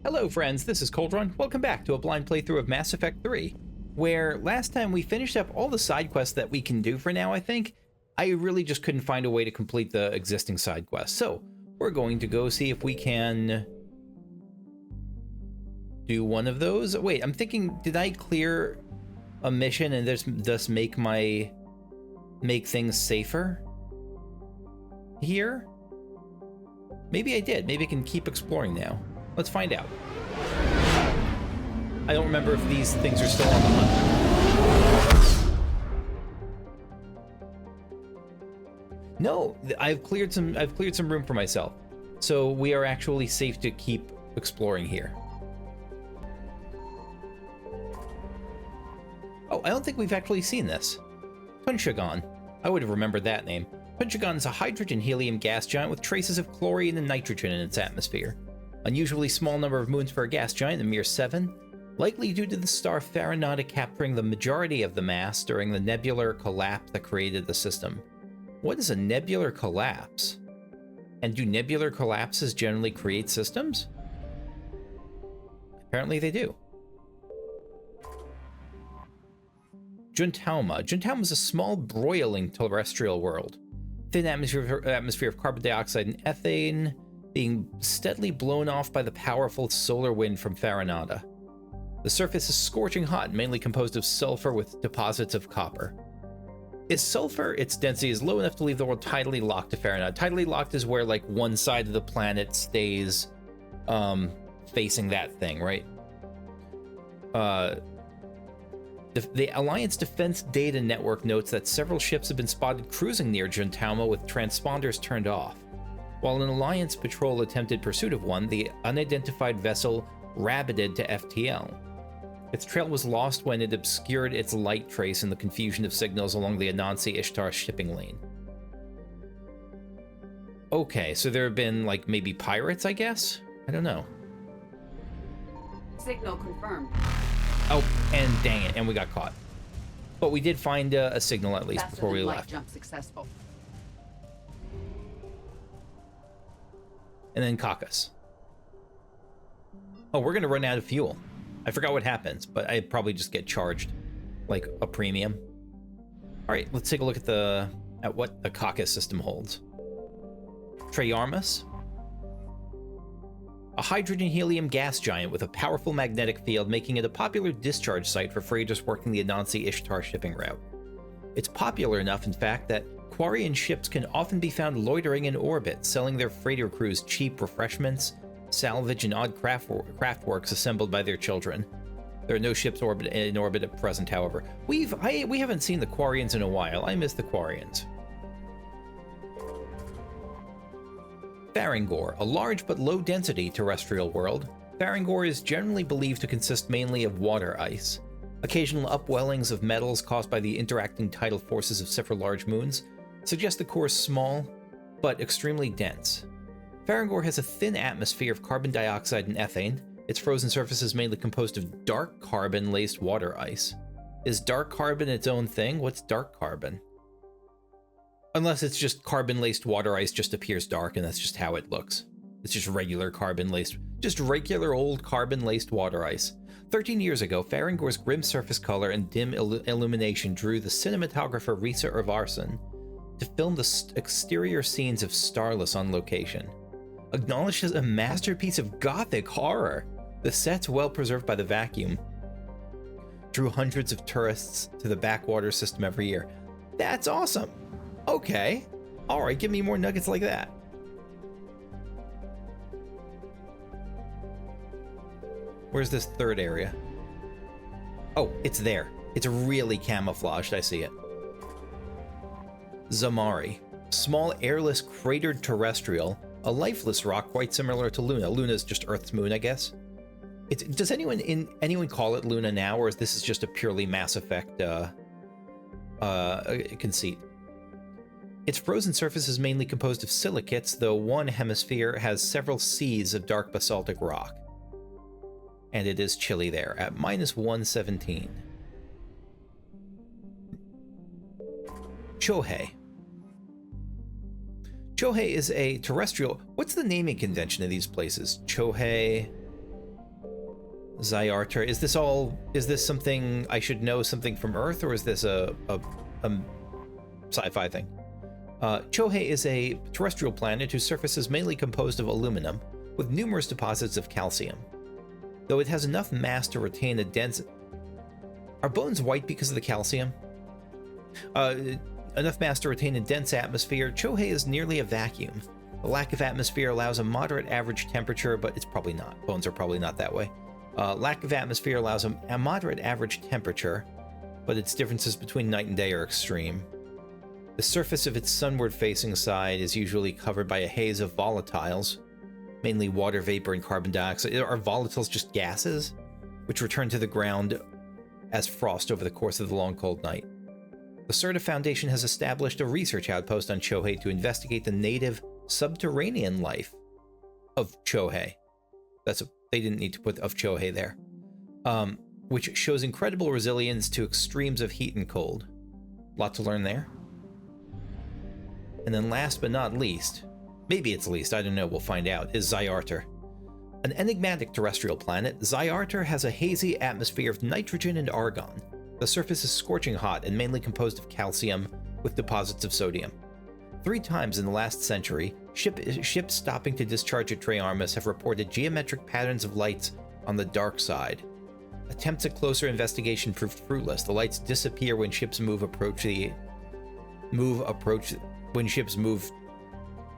Hello friends, this is Coldrun. Welcome back to a blind playthrough of Mass Effect 3, where last time we finished up all the side quests that we can do for now, I think. I really just couldn't find a way to complete the existing side quests, so we're going to go see if we can do one of those. Wait, I'm thinking, did I clear a mission and thus make things safer here? Maybe I did. Maybe I can keep exploring now. Let's find out. I don't remember if these things are still on the hunt. No, I've cleared some room for myself. So we are actually safe to keep exploring here. Oh, I don't think we've actually seen this. Punchagon. I would have remembered that name. Punchagon is a hydrogen-helium gas giant with traces of chlorine and nitrogen in its atmosphere. Unusually small number of moons for a gas giant, a mere 7, likely due to the star Farinata capturing the majority of the mass during the nebular collapse that created the system. What is a nebular collapse? And do nebular collapses generally create systems? Apparently they do. Juntauma. Juntauma is a small broiling terrestrial world. Thin atmosphere of carbon dioxide and ethane, being steadily blown off by the powerful solar wind from Farinata. The surface is scorching hot, mainly composed of sulfur with deposits of copper. Its density is low enough to leave the world tidally locked to Farinata. Tidally locked is where, like, one side of the planet stays facing that thing, right? The Alliance Defense Data Network notes that several ships have been spotted cruising near Juntauma with transponders turned off. While an Alliance patrol attempted pursuit of one, the unidentified vessel rabbited to FTL. Its trail was lost when it obscured its light trace in the confusion of signals along the Anansi Ishtar shipping lane. Okay, so there have been, like, maybe pirates, I guess? I don't know. Signal confirmed. Oh, and dang it, and we got caught. But we did find a signal at least before we left. Jump successful. And then Caucus. Oh, we're gonna run out of fuel. I forgot what happens, but I probably just get charged like a premium. All right, let's take a look at what the Caucus system holds. Treyarmus, a hydrogen-helium gas giant with a powerful magnetic field, making it a popular discharge site for freighters working the Anansi Ishtar shipping route. It's popular enough, in fact, that Quarian ships can often be found loitering in orbit, selling their freighter crews cheap refreshments, salvage, and odd craftworks assembled by their children. There are no ships in orbit at present, however. We haven't seen the Quarians in a while. I miss the Quarians. Farangor, a large but low-density terrestrial world. Farangor is generally believed to consist mainly of water ice. Occasional upwellings of metals caused by the interacting tidal forces of several large moons suggest the core is small, but extremely dense. Farangor has a thin atmosphere of carbon dioxide and ethane. Its frozen surface is mainly composed of dark carbon-laced water ice. Is dark carbon its own thing? What's dark carbon? Unless it's just carbon-laced water ice just appears dark and that's just how it looks. It's just regular old carbon-laced water ice. 13 years ago, Farangor's grim surface color and dim illumination drew the cinematographer Risa Irvarson to film the exterior scenes of Starless on location. Acknowledged as a masterpiece of gothic horror, the sets, well preserved by the vacuum, drew hundreds of tourists to the backwater system every year. That's awesome! Okay. Alright, give me more nuggets like that. Where's this third area? Oh, it's there. It's really camouflaged, I see it. Zamari. Small, airless, cratered terrestrial. A lifeless rock quite similar to Luna. Luna's just Earth's moon, I guess. Does anyone call it Luna now, or is this just a purely Mass Effect conceit? Its frozen surface is mainly composed of silicates, though one hemisphere has several seas of dark basaltic rock. And it is chilly there, at -117. Chohei. Chohei is a terrestrial... What's the naming convention of these places? Chohei... Zyarter. Is this something I should know, something from Earth, or is this a sci-fi thing? Chohei is a terrestrial planet whose surface is mainly composed of aluminum, with numerous deposits of calcium. Though it has enough mass to retain a dense... Are bones white because of the calcium? Enough mass to retain a dense atmosphere, Chohei is nearly a vacuum. The lack of atmosphere allows a moderate average temperature, but it's probably not. Bones are probably not that way. Lack of atmosphere allows a moderate average temperature, but its differences between night and day are extreme. The surface of its sunward-facing side is usually covered by a haze of volatiles, mainly water vapor and carbon dioxide. Are volatiles just gases, which return to the ground as frost over the course of the long cold night? The Serta Foundation has established a research outpost on Chohei to investigate the native subterranean life of Chohei. They didn't need to put of Chohei there. Which shows incredible resilience to extremes of heat and cold. Lot to learn there. And then last but not least, maybe it's least, I don't know, we'll find out, is Zyarter. An enigmatic terrestrial planet, Zyarter has a hazy atmosphere of nitrogen and argon. The surface is scorching hot and mainly composed of calcium with deposits of sodium. 3 times in the last century, ships stopping to discharge at Treyarmus have reported geometric patterns of lights on the dark side. Attempts at closer investigation proved fruitless. The lights disappear when ships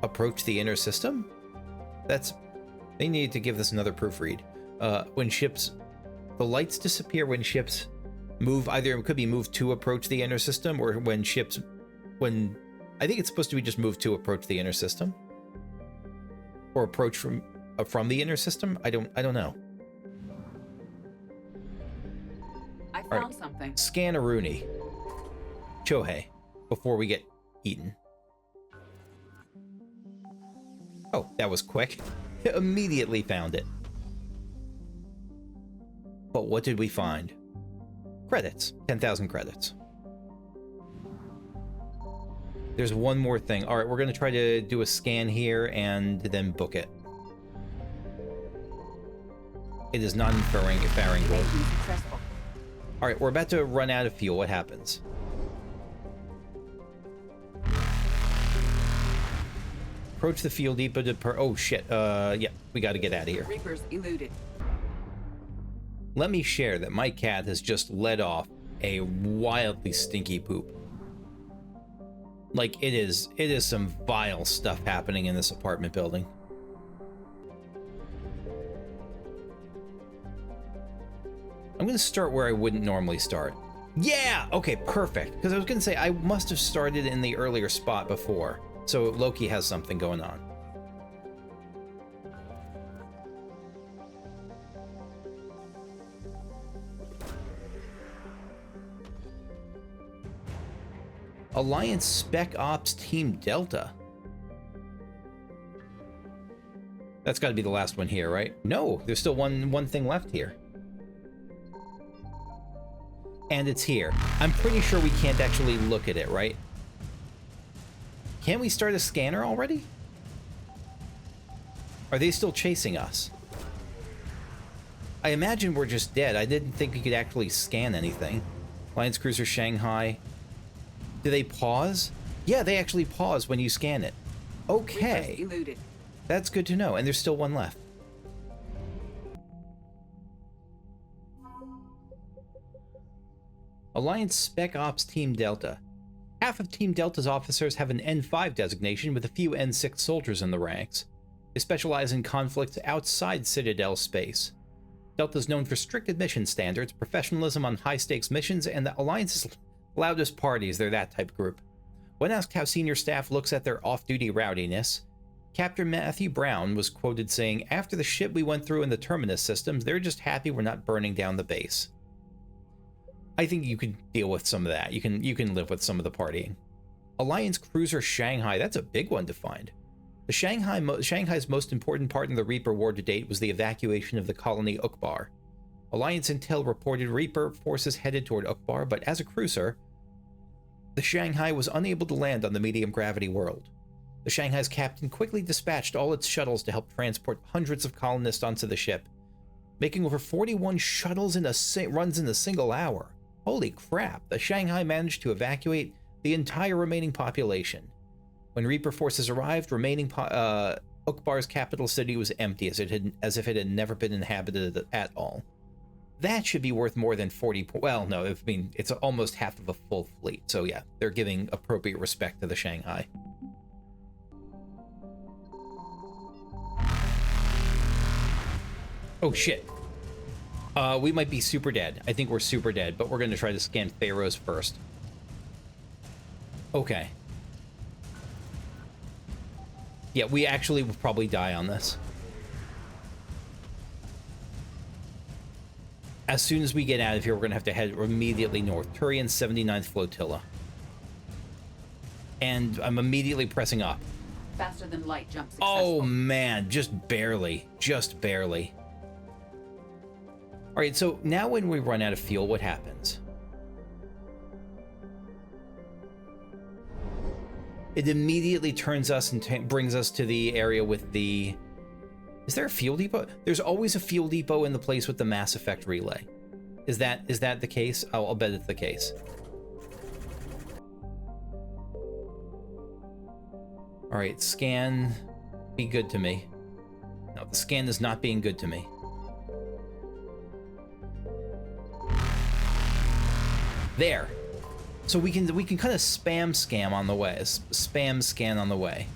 approach the inner system? They need to give this another proofread. The lights disappear when ships move, either it could be moved to approach the inner system, or I think it's supposed to be just moved to approach the inner system, or approach from the inner system. I don't know. I found something. Scanaruni. Chohei, before we get eaten. Oh, that was quick. Immediately found it. But what did we find? Credits. 10,000 credits. There's one more thing. All right, we're going to try to do a scan here and then book it. It is not inferring a Faringor. All right, we're about to run out of fuel. What happens? Approach the fuel depot to oh shit. Yeah, we got to get out of here. Reapers eluded. Let me share that my cat has just let off a wildly stinky poop. Like, it is some vile stuff happening in this apartment building. I'm gonna start where I wouldn't normally start. Yeah! Okay, perfect. Because I was gonna say, I must have started in the earlier spot before. So Loki has something going on. Alliance Spec Ops Team Delta. That's got to be the last one here, right? No, there's still one thing left here. And it's here. I'm pretty sure we can't actually look at it, right? Can't we start a scanner already? Are they still chasing us? I imagine we're just dead. I didn't think we could actually scan anything. Alliance Cruiser Shanghai. Do they pause? Yeah, they actually pause when you scan it. Okay. That's good to know. And there's still one left. Alliance Spec Ops Team Delta. Half of Team Delta's officers have an N5 designation with a few N6 soldiers in the ranks. They specialize in conflicts outside Citadel space. Delta's known for strict admission standards, professionalism on high-stakes missions, and the Alliance's loudest parties. They're that type group. When asked how senior staff looks at their off-duty rowdiness, Captain Matthew Brown was quoted saying, "After the shit we went through in the Terminus systems, they're just happy we're not burning down the base." I think you could deal with some of that. You can live with some of the partying. Alliance Cruiser Shanghai, that's a big one to find. The Shanghai's most important part in the Reaper War to date was the evacuation of the colony Ukbar. Alliance intel reported Reaper forces headed toward Ukbar, but as a cruiser, the Shanghai was unable to land on the medium-gravity world. The Shanghai's captain quickly dispatched all its shuttles to help transport hundreds of colonists onto the ship. making over 41 shuttles in runs in a single hour. Holy crap, the Shanghai managed to evacuate the entire remaining population. When Reaper forces arrived, remaining Ukbar's capital city was empty, as if it had never been inhabited at all. That should be worth more than 40 well, no, I mean, it's almost half of a full fleet, so yeah, they're giving appropriate respect to the Shanghai. Oh shit. We might be super dead. I think we're super dead, but we're going to try to scan Pharaohs first. Okay. Yeah, we actually will probably die on this. As soon as we get out of here, we're going to have to head immediately north. Turian's 79th Flotilla. And I'm immediately pressing up. Faster than light jump successful. Oh man, just barely. Just barely. Alright, so now when we run out of fuel, what happens? It immediately turns us and brings us to the area with the... Is there a fuel depot? There's always a fuel depot in the place with the Mass Effect relay. Is that the case? I'll bet it's the case. Alright, scan. Be good to me. No, the scan is not being good to me. There. So we can kind of spam scam on the way. Spam scan on the way.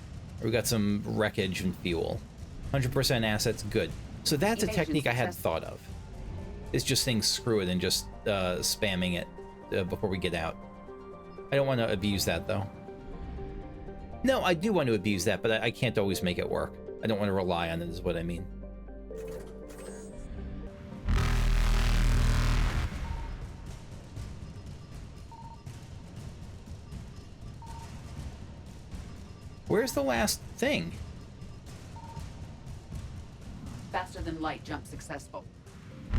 We got some wreckage and fuel. 100% assets, good. So that's a technique I hadn't thought of. It's just saying screw it and just spamming it before we get out. I don't want to abuse that though. No, I do want to abuse that, but I can't always make it work. I don't want to rely on it is what I mean. Where's the last thing? Faster than light jump successful. I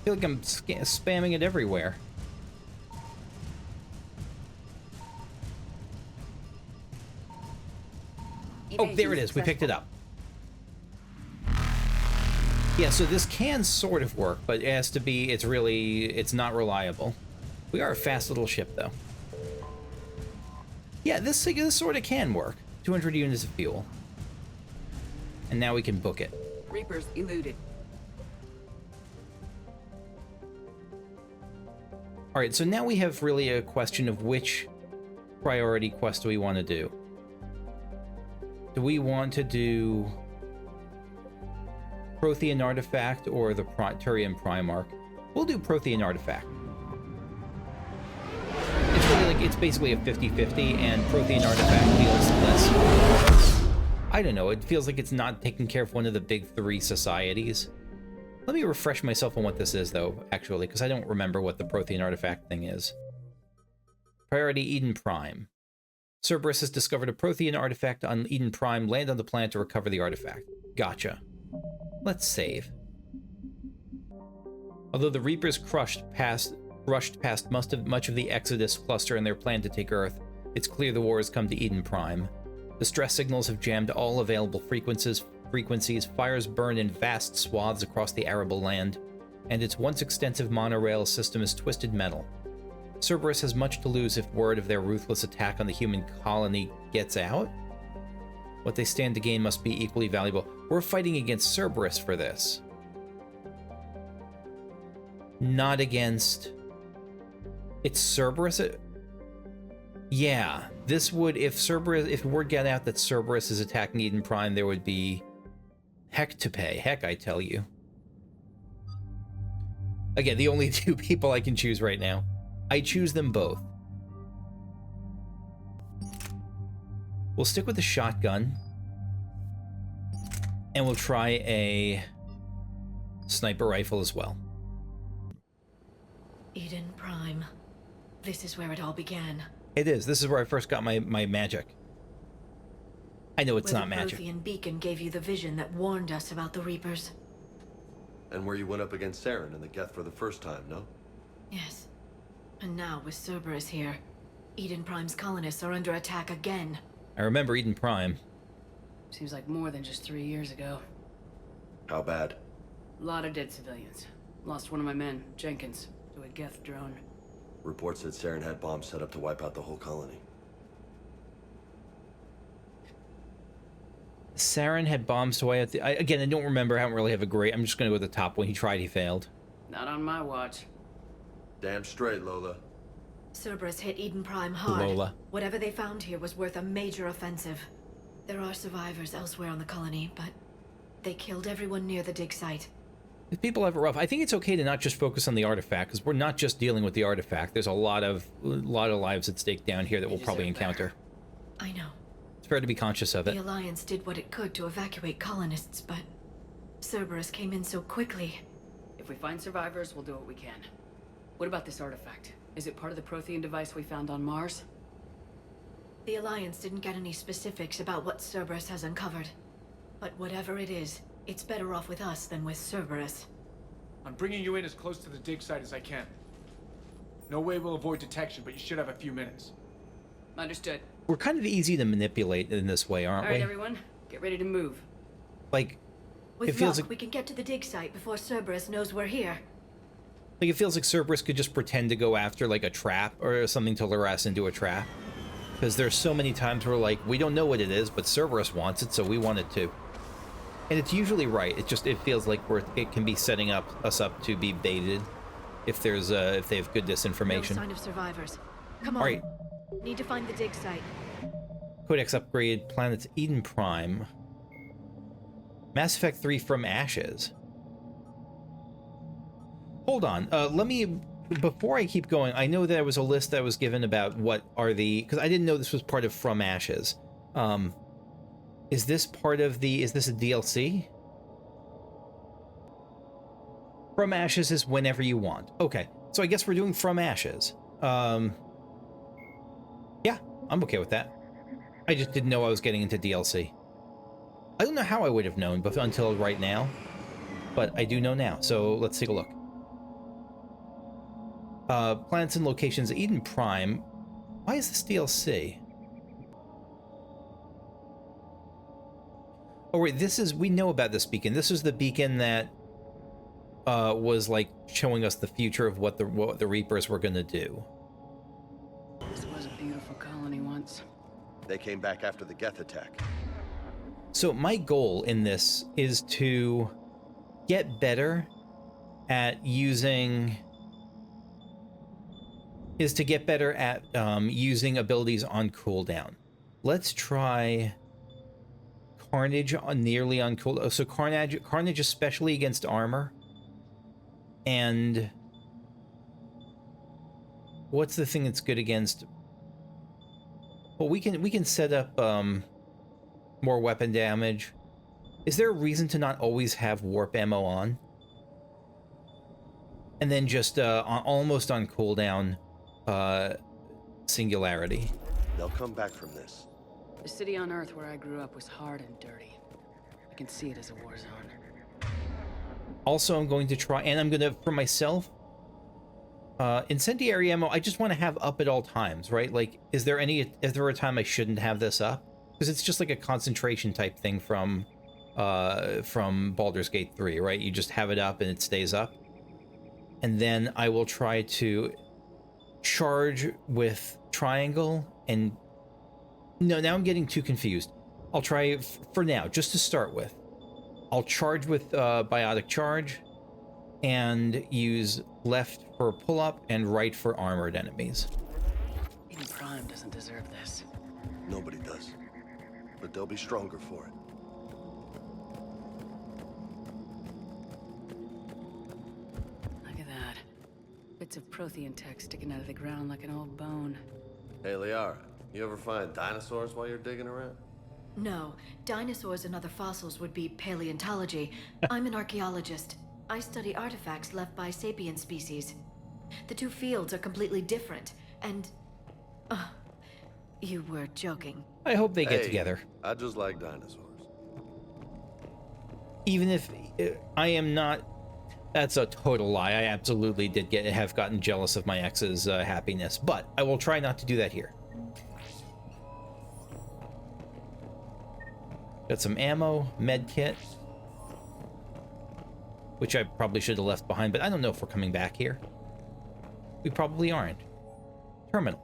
feel like I'm spamming it everywhere. Oh, there it is. We picked it up. Yeah, so this can sort of work, but it has to be, it's not reliable. We are a fast little ship, though. Yeah, this sort of can work. 200 units of fuel. And now we can book it. Reapers eluded. Alright, so now we have really a question of which priority quest do we want to do. Do we want to do Prothean Artifact or the Turian Primarch? We'll do Prothean Artifact. It's really like, it's basically a 50-50, and Prothean Artifact feels less... I don't know, it feels like it's not taking care of one of the big three societies. Let me refresh myself on what this is, though, actually, because I don't remember what the Prothean Artifact thing is. Priority Eden Prime. Cerberus has discovered a Prothean artifact on Eden Prime. Land on the planet to recover the artifact. Gotcha. Let's save. Although the Reapers rushed past much of the Exodus cluster in their plan to take Earth, it's clear the war has come to Eden Prime. Distress signals have jammed all available frequencies, fires burn in vast swaths across the arable land, and its once extensive monorail system is twisted metal. Cerberus has much to lose if word of their ruthless attack on the human colony gets out. What they stand to gain must be equally valuable. We're fighting against Cerberus for this. Not against... It's Cerberus? Yeah, this would... If word got out that Cerberus is attacking Eden Prime, there would be heck to pay. Heck, I tell you. Again, the only two people I can choose right now. I choose them both. We'll stick with the shotgun. And we'll try a sniper rifle as well. Eden Prime. This is where it all began. It is. This is where I first got my magic. I know it's not magic. The Prothean beacon gave you the vision that warned us about the Reapers. And where you went up against Saren and the Geth for the first time, no? Yes. And now, with Cerberus here, Eden Prime's colonists are under attack again. I remember Eden Prime. Seems like more than just 3 years ago. How bad? A lot of dead civilians. Lost one of my men, Jenkins, to a Geth drone. Reports said Saren had bombs set up to wipe out the whole colony. Saren had bombs away at the... again, I don't remember. I don't really have a great... I'm just going to go with the top one. He tried, he failed. Not on my watch. Damn straight, Lola. Cerberus hit Eden Prime hard. Lola. Whatever they found here was worth a major offensive. There are survivors elsewhere on the colony, but they killed everyone near the dig site. If people have it rough, I think it's okay to not just focus on the artifact, because we're not just dealing with the artifact. There's a lot of lives at stake down here that we'll probably encounter. I know. It's fair to be conscious of it. The Alliance did what it could to evacuate colonists, but Cerberus came in so quickly. If we find survivors, we'll do what we can. What about this artifact? Is it part of the Prothean device we found on Mars? The Alliance didn't get any specifics about what Cerberus has uncovered. But whatever it is, it's better off with us than with Cerberus. I'm bringing you in as close to the dig site as I can. No way we'll avoid detection, but you should have a few minutes. Understood. We're kind of easy to manipulate in this way, aren't All right, we? everyone, get ready to move. Like, With it feels luck, like... we can get to the dig site before Cerberus knows we're here. Like, it feels like Cerberus could just pretend to go after, like, a trap or something to lure us into a trap. Because there's so many times where, like, we don't know what it is, but Cerberus wants it, so we want it too. And it's usually right. It feels like it can be setting us up to be baited if there's if they have good disinformation. No sign of survivors. Come on. All right. Need to find the dig site. Codex upgrade, planets Eden Prime. Mass Effect 3 from Ashes. Hold on. Let me... Before I keep going, I know there was a list that was given about what are the... Because I didn't know this was part of From Ashes. Is this part of the... Is this a DLC? From Ashes is whenever you want. Okay. So I guess we're doing From Ashes. Yeah, I'm okay with that. I just didn't know I was getting into DLC. I don't know how I would have known until right now, but I do know now, so let's take a look. Planets and locations, Eden Prime. Why is this DLC? Oh wait, this is... We know about this beacon. This is the beacon that was like showing us the future of what the Reapers were gonna do. This was a beautiful colony once. They came back after the Geth attack. So my goal in this is to get better at using... using abilities on cooldown. Let's try Carnage on nearly on cooldown. So Carnage especially against armor. And what's the thing that's good against? Well, we can set up more weapon damage. Is there a reason to not always have warp ammo on? And then just almost on cooldown, singularity. They'll come back from this. The city on Earth where I grew up was hard and dirty. I can see it as a war zone. Also, I'm going to try, and I'm going to, for myself, incendiary ammo, I just want to have up at all times, right? Like, is there a time I shouldn't have this up? Because it's just like a concentration type thing from Baldur's Gate 3, right? You just have it up and it stays up. And then I will try to charge with triangle and... No, now I'm getting too confused. I'll try, for now, just to start with. I'll charge with biotic charge and use left for pull-up and right for armored enemies. Eden Prime doesn't deserve this. Nobody does. But they'll be stronger for it. Look at that. Bits of Prothean tech sticking out of the ground like an old bone. Hey, Liara, you ever find dinosaurs while you're digging around? No, dinosaurs and other fossils would be paleontology. I'm an archaeologist. I study artifacts left by sapient species. The two fields are completely different, and... you were joking. I hope they get Hey, together. I just like dinosaurs. Even if I am not... That's a total lie. I absolutely did have gotten jealous of my ex's happiness, but I will try not to do that here. Got some ammo, med kit. which I probably should have left behind, but I don't know if we're coming back here. We probably aren't. Terminal.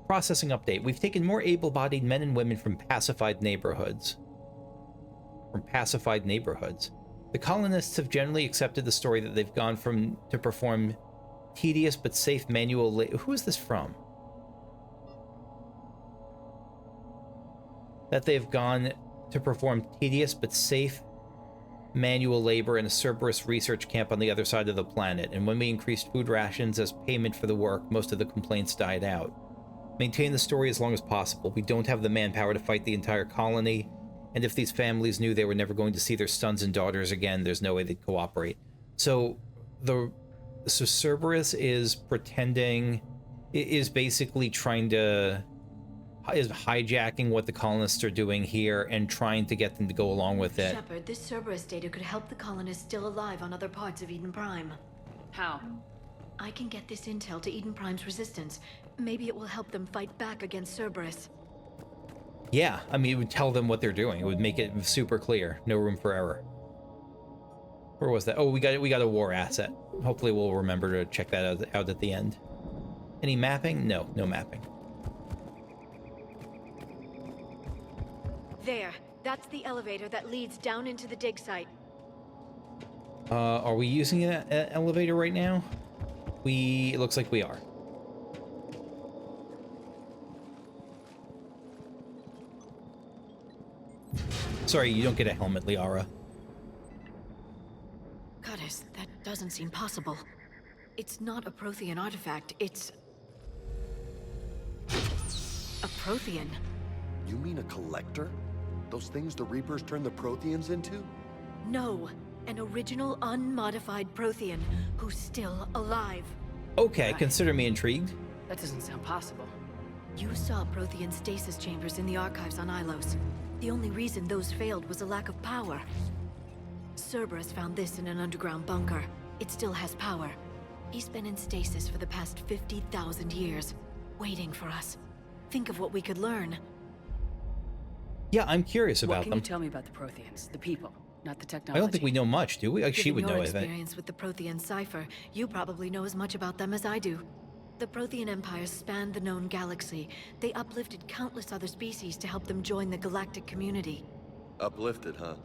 Processing update. We've taken more able-bodied men and women from pacified neighborhoods. The colonists have generally accepted the story that they've gone to perform tedious but safe manual labor. Who is this from? That they've gone to perform tedious but safe manual labor in a Cerberus research camp on the other side of the planet, and when we increased food rations as payment for the work, most of the complaints died out. Maintain the story as long as possible. We don't have the manpower to fight the entire colony, and if these families knew they were never going to see their sons and daughters again, there's no way they'd cooperate. So Cerberus is pretending, is basically is hijacking what the colonists are doing here and trying to get them to go along with it. Shepard, this Cerberus data could help the colonists still alive on other parts of Eden Prime. How? I can get this intel to Eden Prime's resistance. Maybe it will help them fight back against Cerberus. Yeah, I mean, it would tell them what they're doing. It would make it super clear. No room for error. Where was that? Oh, we got a war asset. Hopefully we'll remember to check that out at the end. Any mapping? No mapping. There. That's the elevator that leads down into the dig site. Are we using an elevator right now? It looks like we are. Sorry, you don't get a helmet, Liara. Goddess, that doesn't seem possible. It's not a Prothean artifact, it's... a Prothean. You mean a collector? Those things the Reapers turned the Protheans into? No, an original unmodified Prothean who's still alive. Okay, consider me intrigued. That doesn't sound possible. You saw Prothean stasis chambers in the archives on Ilos. The only reason those failed was a lack of power. Cerberus found this in an underground bunker. It still has power. He's been in stasis for the past 50,000 years, waiting for us. Think of what we could learn. Yeah, I'm curious about What can them. you tell me about the Protheans? The people, not the technology. I don't think we know much, do we? Like, she would Given know, your I think. experience with the Prothean cipher, you probably know as much about them as I do. The Prothean empires spanned the known galaxy. They uplifted countless other species to help them join the galactic community. Uplifted, huh?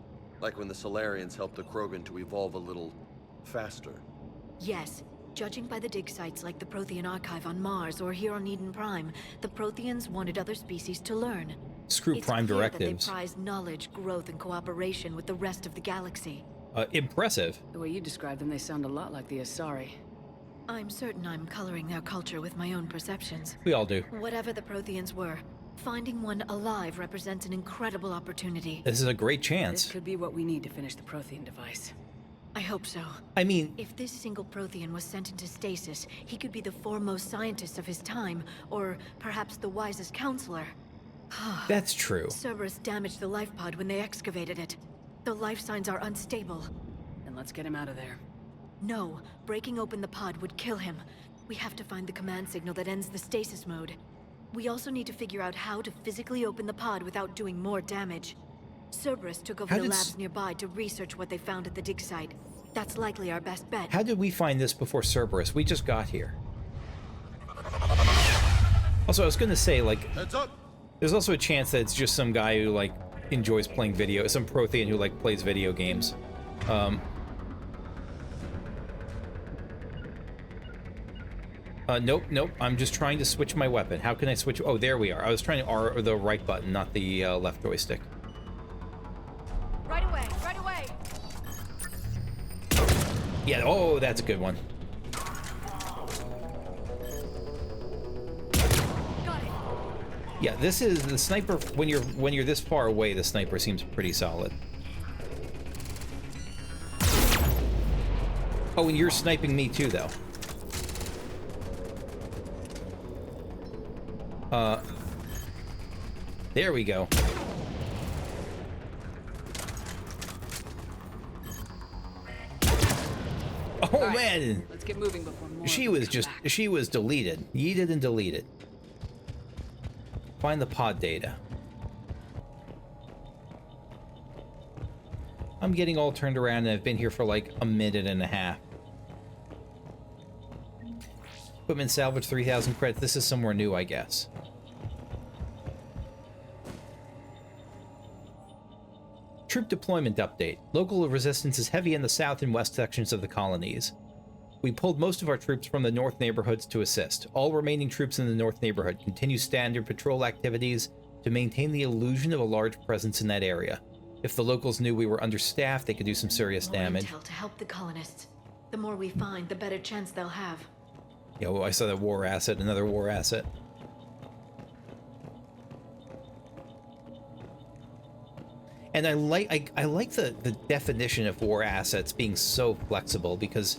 Like when the Solarians helped the Krogan to evolve a little faster. Yes. Judging by the dig sites like the Prothean Archive on Mars or here on Eden Prime, the Protheans wanted other species to learn. Screw It's Prime clear directives. that they prize knowledge, growth, and cooperation with the rest of the galaxy. Impressive. The way you describe them, they sound a lot like the Asari. I'm certain I'm coloring their culture with my own perceptions. We all do. Whatever the Protheans were, finding one alive represents an incredible opportunity. This is a great This chance. could be what we need to finish the Prothean device. I hope so. I mean, If this single Prothean was sent into stasis, he could be the foremost scientist of his time, or perhaps the wisest counselor. that's true. Cerberus damaged the life pod when they excavated it. The life signs are unstable. Then let's get him out of there. No, breaking open the pod would kill him. We have to find the command signal that ends the stasis mode. We also need to figure out how to physically open the pod without doing more damage. Cerberus took over How the did labs nearby to research what they found at the dig site. That's likely our best bet. How did we find this before Cerberus? We just got here. Also, I was gonna say, like, Heads up! there's also a chance that it's just some guy who, like, enjoys playing video, some Prothean who, like, plays video games. Nope. I'm just trying to switch my weapon. How can I switch? Oh, there we are. I was trying to R the right button, not the left joystick. Right away, right away! Yeah, oh, that's a good one. Got it! Yeah, this is the sniper. When you're this far away, the sniper seems pretty solid. Oh, and you're sniping me too, though. There we go. Oh, All right, man! let's get moving before more. She of them was come just, back. she was deleted. Yeeted and deleted. Find the pod data. I'm getting all turned around and I've been here for like a minute and a half. Equipment salvage 3,000 credits. This is somewhere new, I guess. Troop deployment update. Local resistance is heavy in the south and west sections of the colonies. We pulled most of our troops from the north neighborhoods to assist. All remaining troops in the north neighborhood continue standard patrol activities to maintain the illusion of a large presence in that area. If the locals knew we were understaffed, they could do some serious damage. More intel to help the colonists. The more we find, the better chance they'll have. Yeah, well, I saw that war asset, another war asset. And I like the definition of war assets being so flexible, because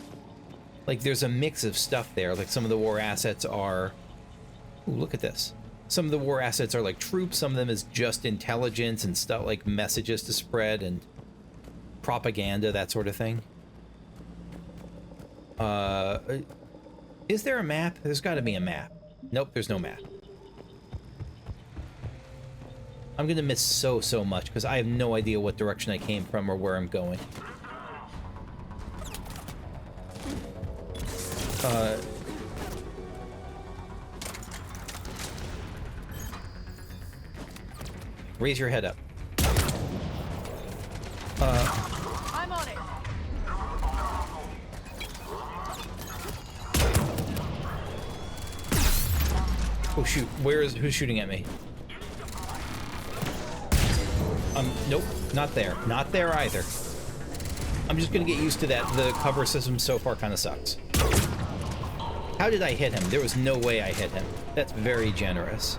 like there's a mix of stuff there. Like some of the war assets are, ooh, look at this. Some of the war assets are like troops, some of them is just intelligence and stuff like messages to spread and propaganda, that sort of thing. Is there a map? There's got to be a map. Nope, there's no map. I'm gonna miss so much because I have no idea what direction I came from or where I'm going. Raise your head up. I'm on it. Oh shoot, who's shooting at me? Nope, not there. Not there either. I'm just gonna get used to that. The cover system so far kind of sucks. How did I hit him? There was no way I hit him. That's very generous.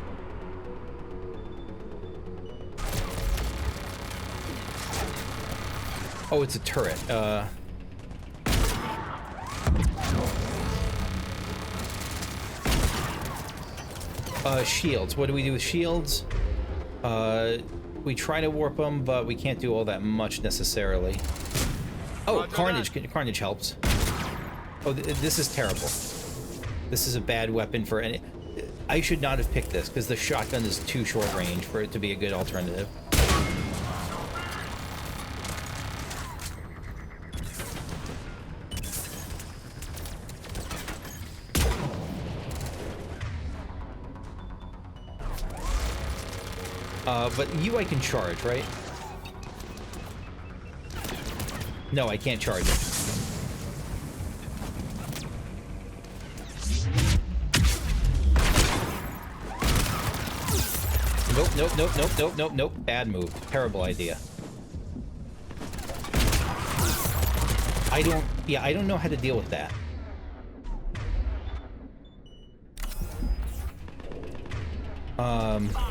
Oh, it's a turret. Shields. What do we do with shields? We try to warp them, but we can't do all that much necessarily. Oh, Carnage. Carnage helps. Oh, this is terrible. This is a bad weapon for any... I should not have picked this, because the shotgun is too short range for it to be a good alternative. But you I can charge, right? No, I can't charge it. Nope. Bad move. Terrible idea. I don't know how to deal with that.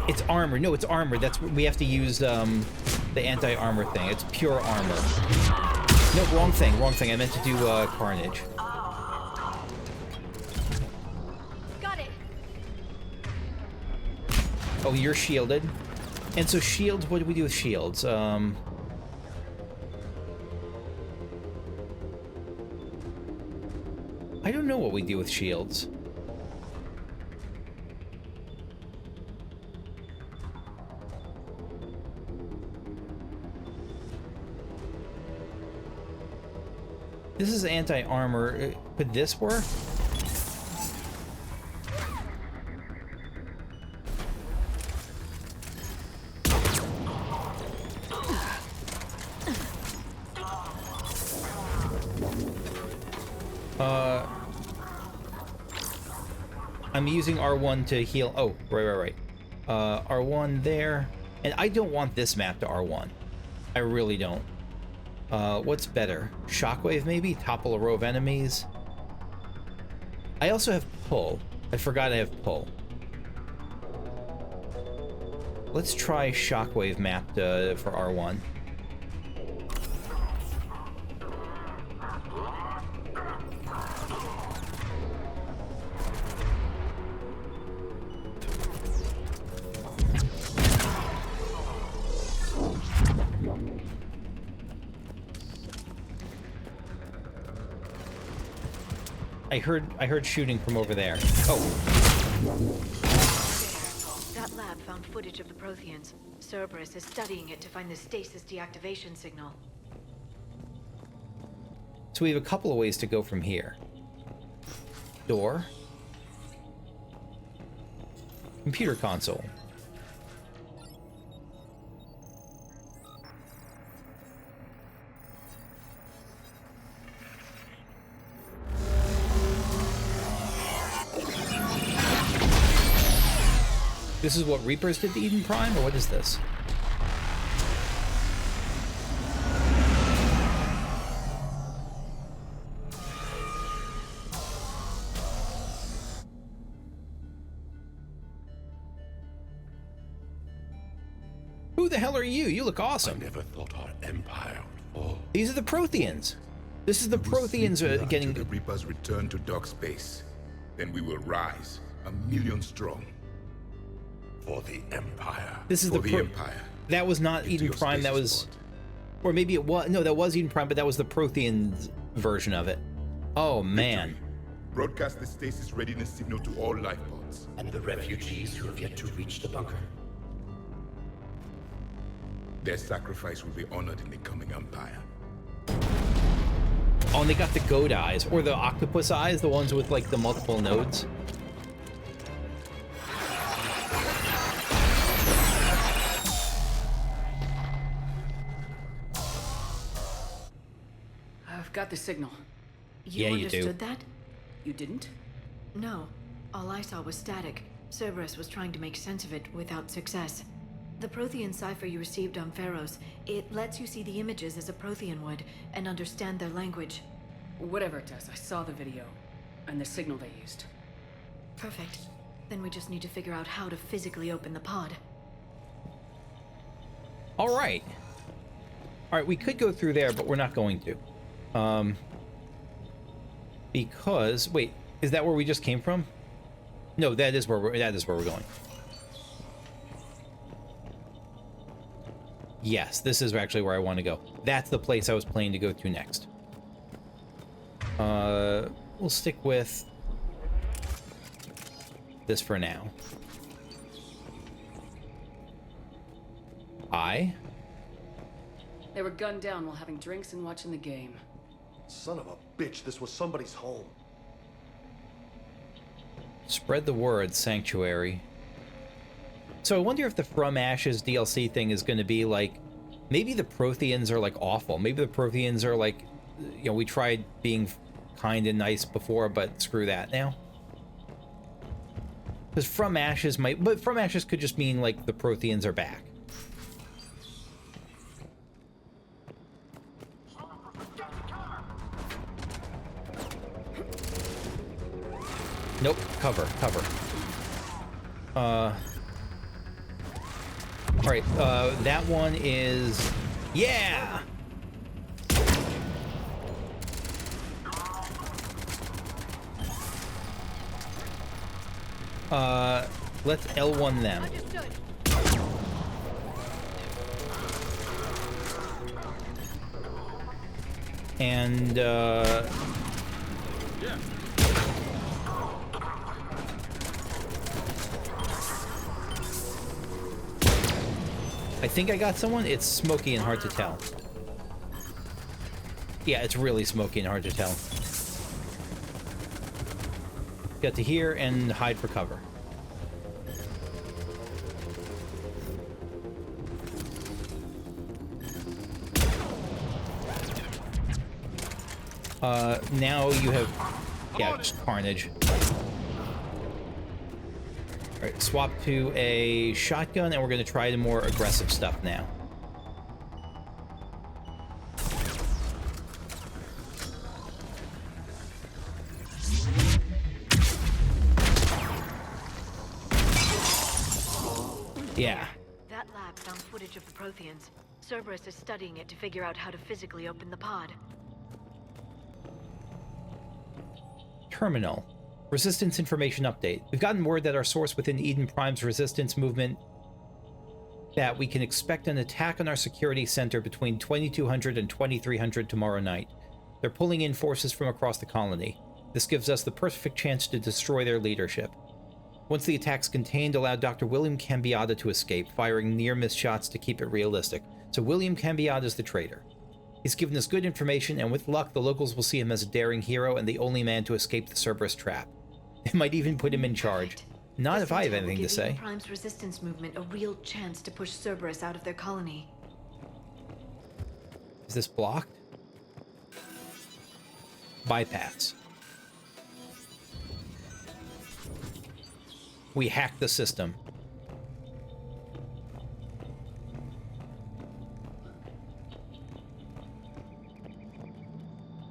It's armor. No, it's armor. That's what we have to use, the anti-armor thing. It's pure armor. No, wrong thing. I meant to do, Carnage. Got it. Oh, you're shielded. And so shields, what do we do with shields? I don't know what we do with shields. This is anti-armor. Could this work? I'm using R1 to heal. Oh, right. R1 there. And I don't want this map to R1. I really don't. What's better? Shockwave, maybe? Topple a row of enemies? I also have pull. I forgot I have pull. Let's try Shockwave map for R1. I heard shooting from over there. Oh. That lab found footage of the Protheans. Cerberus is studying it to find the stasis deactivation signal. So we have a couple of ways to go from here. Door. Computer console. This is what Reapers did to Eden Prime, or what is this? Who the hell are you? You look awesome. I never thought our empire would fall. These are the Protheans. This is the Protheans getting... The Reapers return to dark space. Then we will rise, 1,000,000 strong. For the empire. This is For the the Empire. That was not Into Eden your Prime, that stasis was... pod. Or maybe it was... No, that was Eden Prime, but that was the Prothean version of it. Oh, man. Victory. Broadcast the stasis readiness signal to all life pods. And the refugees who have yet to reach the bunker. Their sacrifice will be honored in the coming Empire. Oh, and they got the goat eyes, or the octopus eyes, the ones with, like, the multiple nodes. I've got the signal. You Yeah, you do. understood that? You didn't? No. All I saw was static. Cerberus was trying to make sense of it without success. The Prothean cipher you received on Pharaohs, it lets you see the images as a Prothean would and understand their language. Whatever it does, I saw the video. And the signal they used. Perfect. Then we just need to figure out how to physically open the pod. All right. All right, we could go through there, but we're not going to. Because... Wait, is that where we just came from? No, that is where we're going. Yes, this is actually where I want to go. That's the place I was planning to go to next. We'll stick with this for now. They were gunned down while having drinks and watching the game. Son of a bitch, this was somebody's home. Spread the word, Sanctuary. So I wonder if the From Ashes DLC thing is going to be like, maybe the Protheans are like awful. Maybe the Protheans are like, you know, we tried being kind and nice before, but screw that now. Because From Ashes might, but From Ashes could just mean like the Protheans are back. Nope, cover. Alright, that one is... Yeah! Let's L1 them. Understood. And, I think I got someone. It's smoky and hard to tell. Yeah, it's really smoky and hard to tell. Got to here and hide for cover. Now you have, yeah, just carnage. Alright, swap to a shotgun, and we're going to try the more aggressive stuff now. Yeah. That lab found footage of the Protheans. Cerberus is studying it to figure out how to physically open the pod. Terminal. Resistance information update. We've gotten word that our source within Eden Prime's resistance movement that we can expect an attack on our security center between 2200 and 2300 tomorrow night. They're pulling in forces from across the colony. This gives us the perfect chance to destroy their leadership. Once the attack's contained, allow Dr. William Cambiada to escape, firing near-miss shots to keep it realistic. So William Cambiada's the traitor. He's given us good information, and with luck, the locals will see him as a daring hero and the only man to escape the Cerberus trap. They might even put him in charge. Not if I have anything to say. Prime's resistance movement a real chance to push Cerberus out of their colony. Is this blocked? Bypass. We hacked the system.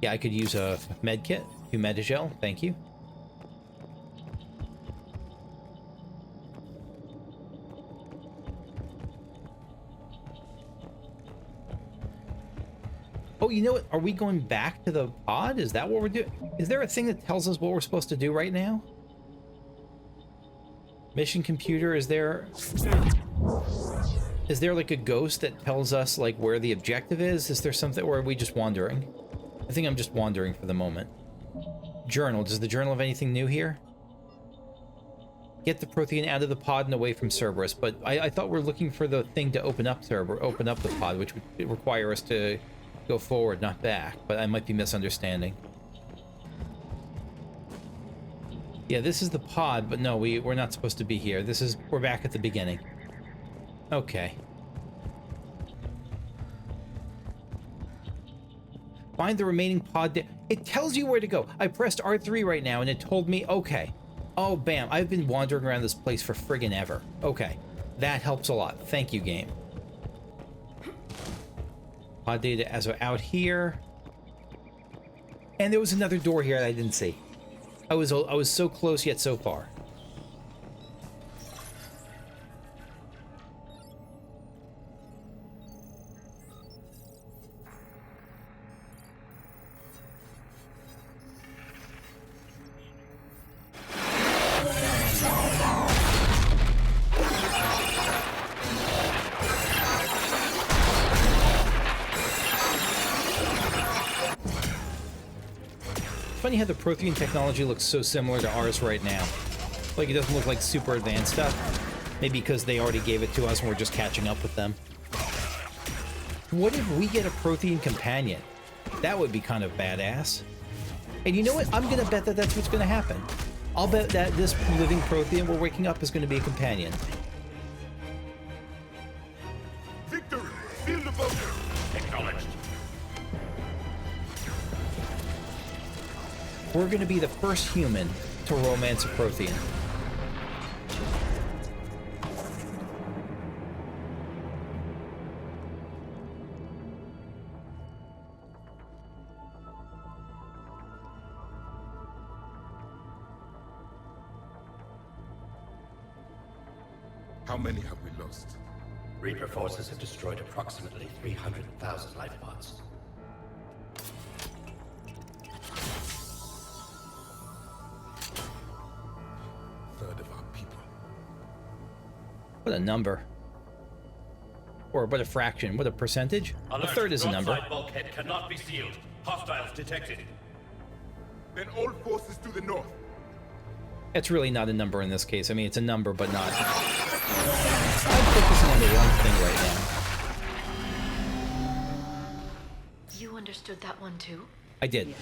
Yeah, I could use a med kit. 2 Medigel, thank you. Oh, you know what? Are we going back to the pod? Is that what we're doing? Is there a thing that tells us what we're supposed to do right now? Mission computer, is there like a ghost that tells us like where the objective is? Is there something, or are we just wandering? I think I'm just wandering for the moment. Journal, does the journal have anything new here? Get the Prothean out of the pod and away from Cerberus, but I thought we're looking for the thing to open up the pod, which would require us to go forward, not back, but I might be misunderstanding. Yeah, this is the pod, but no, we're not supposed to be here. We're back at the beginning. Okay. Find the remaining pod. It tells you where to go. I pressed R3 right now, and it told me, okay. Oh, bam. I've been wandering around this place for friggin' ever. Okay. That helps a lot. Thank you, game. Pod data as out here. And there was another door here that I didn't see. I was so close yet so far. Funny how the Prothean technology looks so similar to ours right now. Like, it doesn't look like super advanced stuff. Maybe because they already gave it to us and we're just catching up with them. What if we get a Prothean companion? That would be kind of badass. And you know what? I'm gonna bet that that's what's gonna happen. I'll bet that this living Prothean we're waking up is gonna be a companion. Victory! Seal the bunker! Acknowledged. We're gonna be the first human to romance a Prothean. How many have we lost? Reaper forces have destroyed approximately 300,000 life pods. Third of our people. What a number. Or what a fraction, what a percentage? A third is a number. Broadside bulkhead cannot be sealed. Hostiles detected. Then all forces to the north. It's really not a number in this case. I mean, it's a number, but not. I'm focusing on the wrong thing right now. You understood that one too? I did.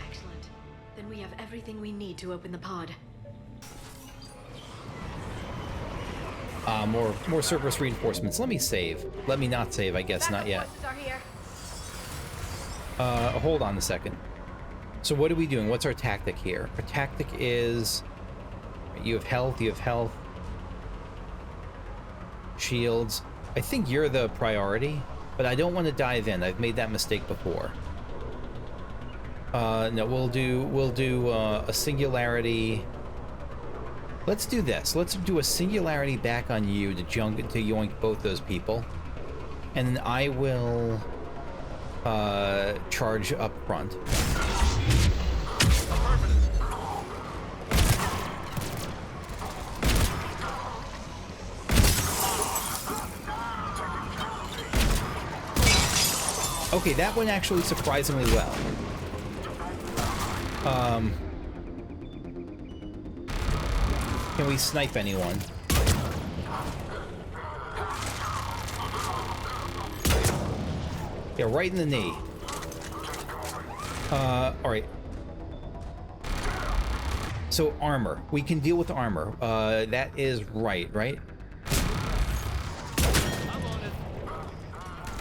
Excellent. Then we have everything we need to open the pod. More Cerberus reinforcements. Let me save. Let me not save, I guess. Not yet. Hold on a second. So what are we doing? What's our tactic here? Our tactic is... You have health, shields. I think you're the priority, but I don't want to dive in. I've made that mistake before. No, we'll do a singularity. Let's do this. Let's do a singularity back on you to yoink both those people. And then I will charge up front. Okay, that went actually surprisingly well. Can we snipe anyone? Yeah, right in the knee. Alright. So, armor. We can deal with armor. That is right?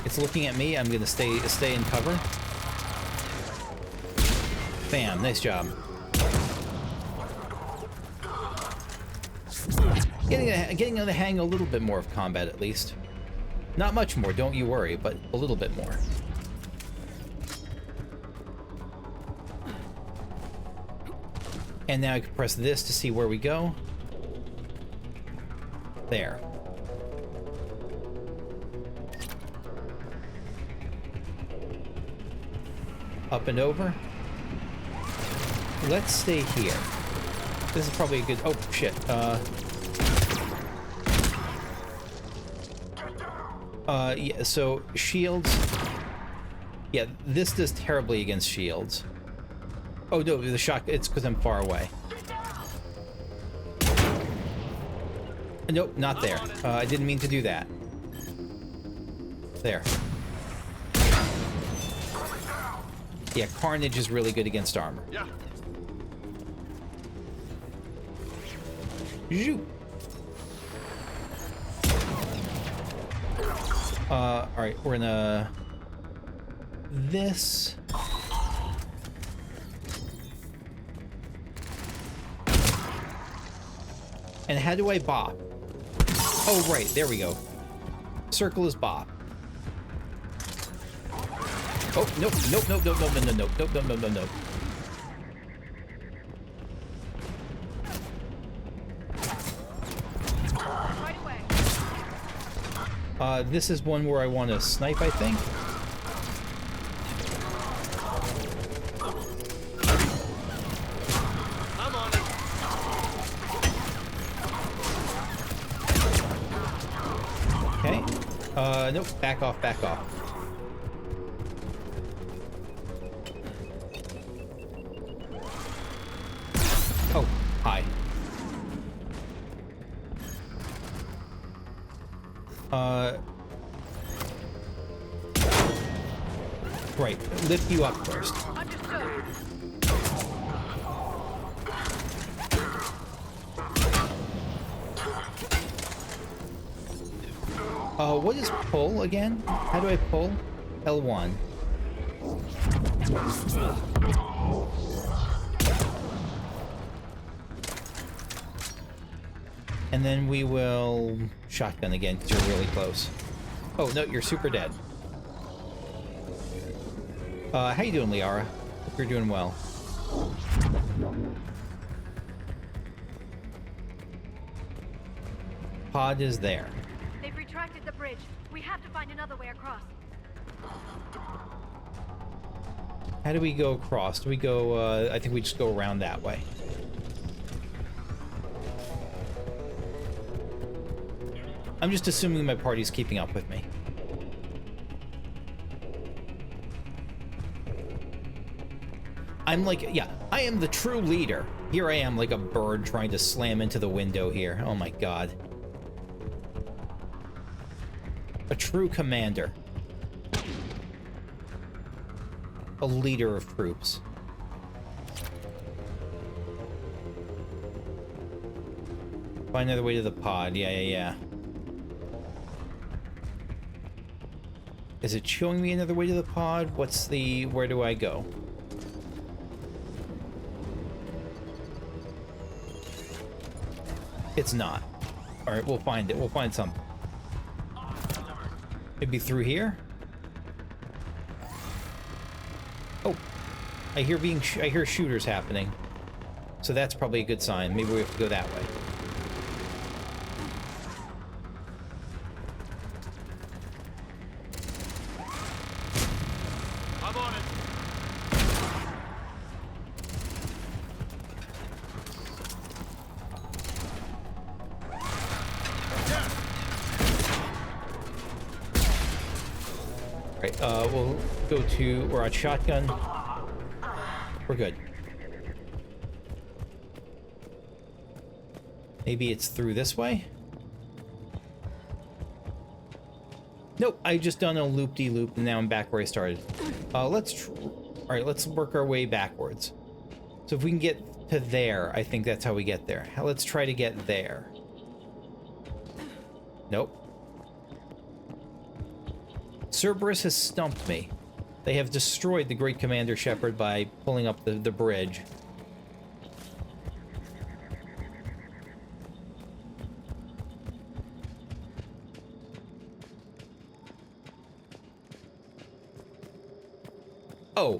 It's looking at me. I'm gonna stay in cover. Bam, nice job. Getting the hang a little bit more of combat, at least. Not much more, don't you worry, but a little bit more. And now I can press this to see where we go. There. Up and over. Let's stay here. This is probably a good... Oh, shit. Yeah, so shields... Yeah, this does terribly against shields. Oh, no, the shot... It's because I'm far away. Nope, not there. I didn't mean to do that. There. Yeah, Carnage is really good against armor. Yeah. Zoop. Alright, we're gonna... This... And how do I bop? Oh, right, there we go. Circle is bop. Oh, nope, nope, nope, nope, nope, nope, nope, nope, nope, nope, nope, nope. This is one where I want to snipe, I think. I'm on it. Okay. Nope, back off, back off. Oh, hi. Right, lift you up first. What is pull again? How do I pull? L1. And then we will shotgun again because you're really close. Oh, no, you're super dead. How you doing, Liara? Hope you're doing well. Pod is there. They've retracted the bridge. We have to find another way across. How do we go across? Do we go, I think we just go around that way. I'm just assuming my party's keeping up with me. I'm like, yeah, I am the true leader. Here I am like a bird trying to slam into the window here. Oh my god. A true commander. A leader of troops. Find another way to the pod. Yeah. Is it showing me another way to the pod? What's the... Where do I go? It's not. Alright, we'll find it. We'll find something. Maybe through here? Oh. I hear shooters happening. So that's probably a good sign. Maybe we have to go that way. I'm on it. Right, we'll go to... We're on shotgun. We're good. Maybe it's through this way? Nope, I just done a loop-de-loop, and now I'm back where I started. All right, let's work our way backwards. So if we can get to there, I think that's how we get there. Let's try to get there. Nope. Cerberus has stumped me. They have destroyed the Great Commander Shepard by pulling up the bridge.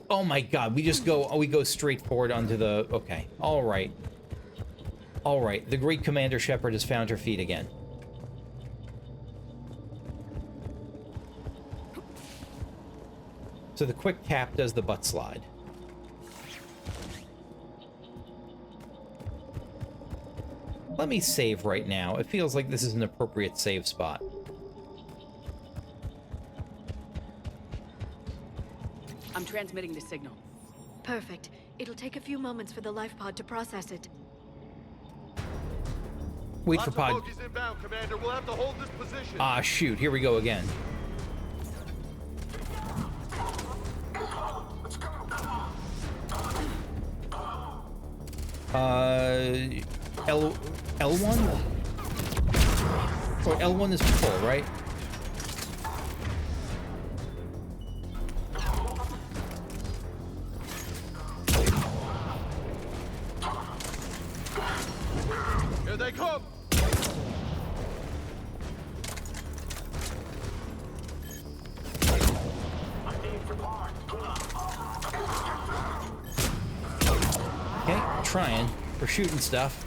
Oh my god, we go straight forward onto the... Okay, alright. Alright, the Great Commander Shepard has found her feet again. So the quick tap does the butt slide. Let me save right now. It feels like this is an appropriate save spot. I'm transmitting the signal. Perfect. It'll take a few moments for the life pod to process it. Wait for pod. Lots of bogies inbound, Commander. We'll have to hold this position. Ah, shoot. Here we go again. L1? Or L1 is full, right? Here they come! Okay, trying. We're shooting stuff.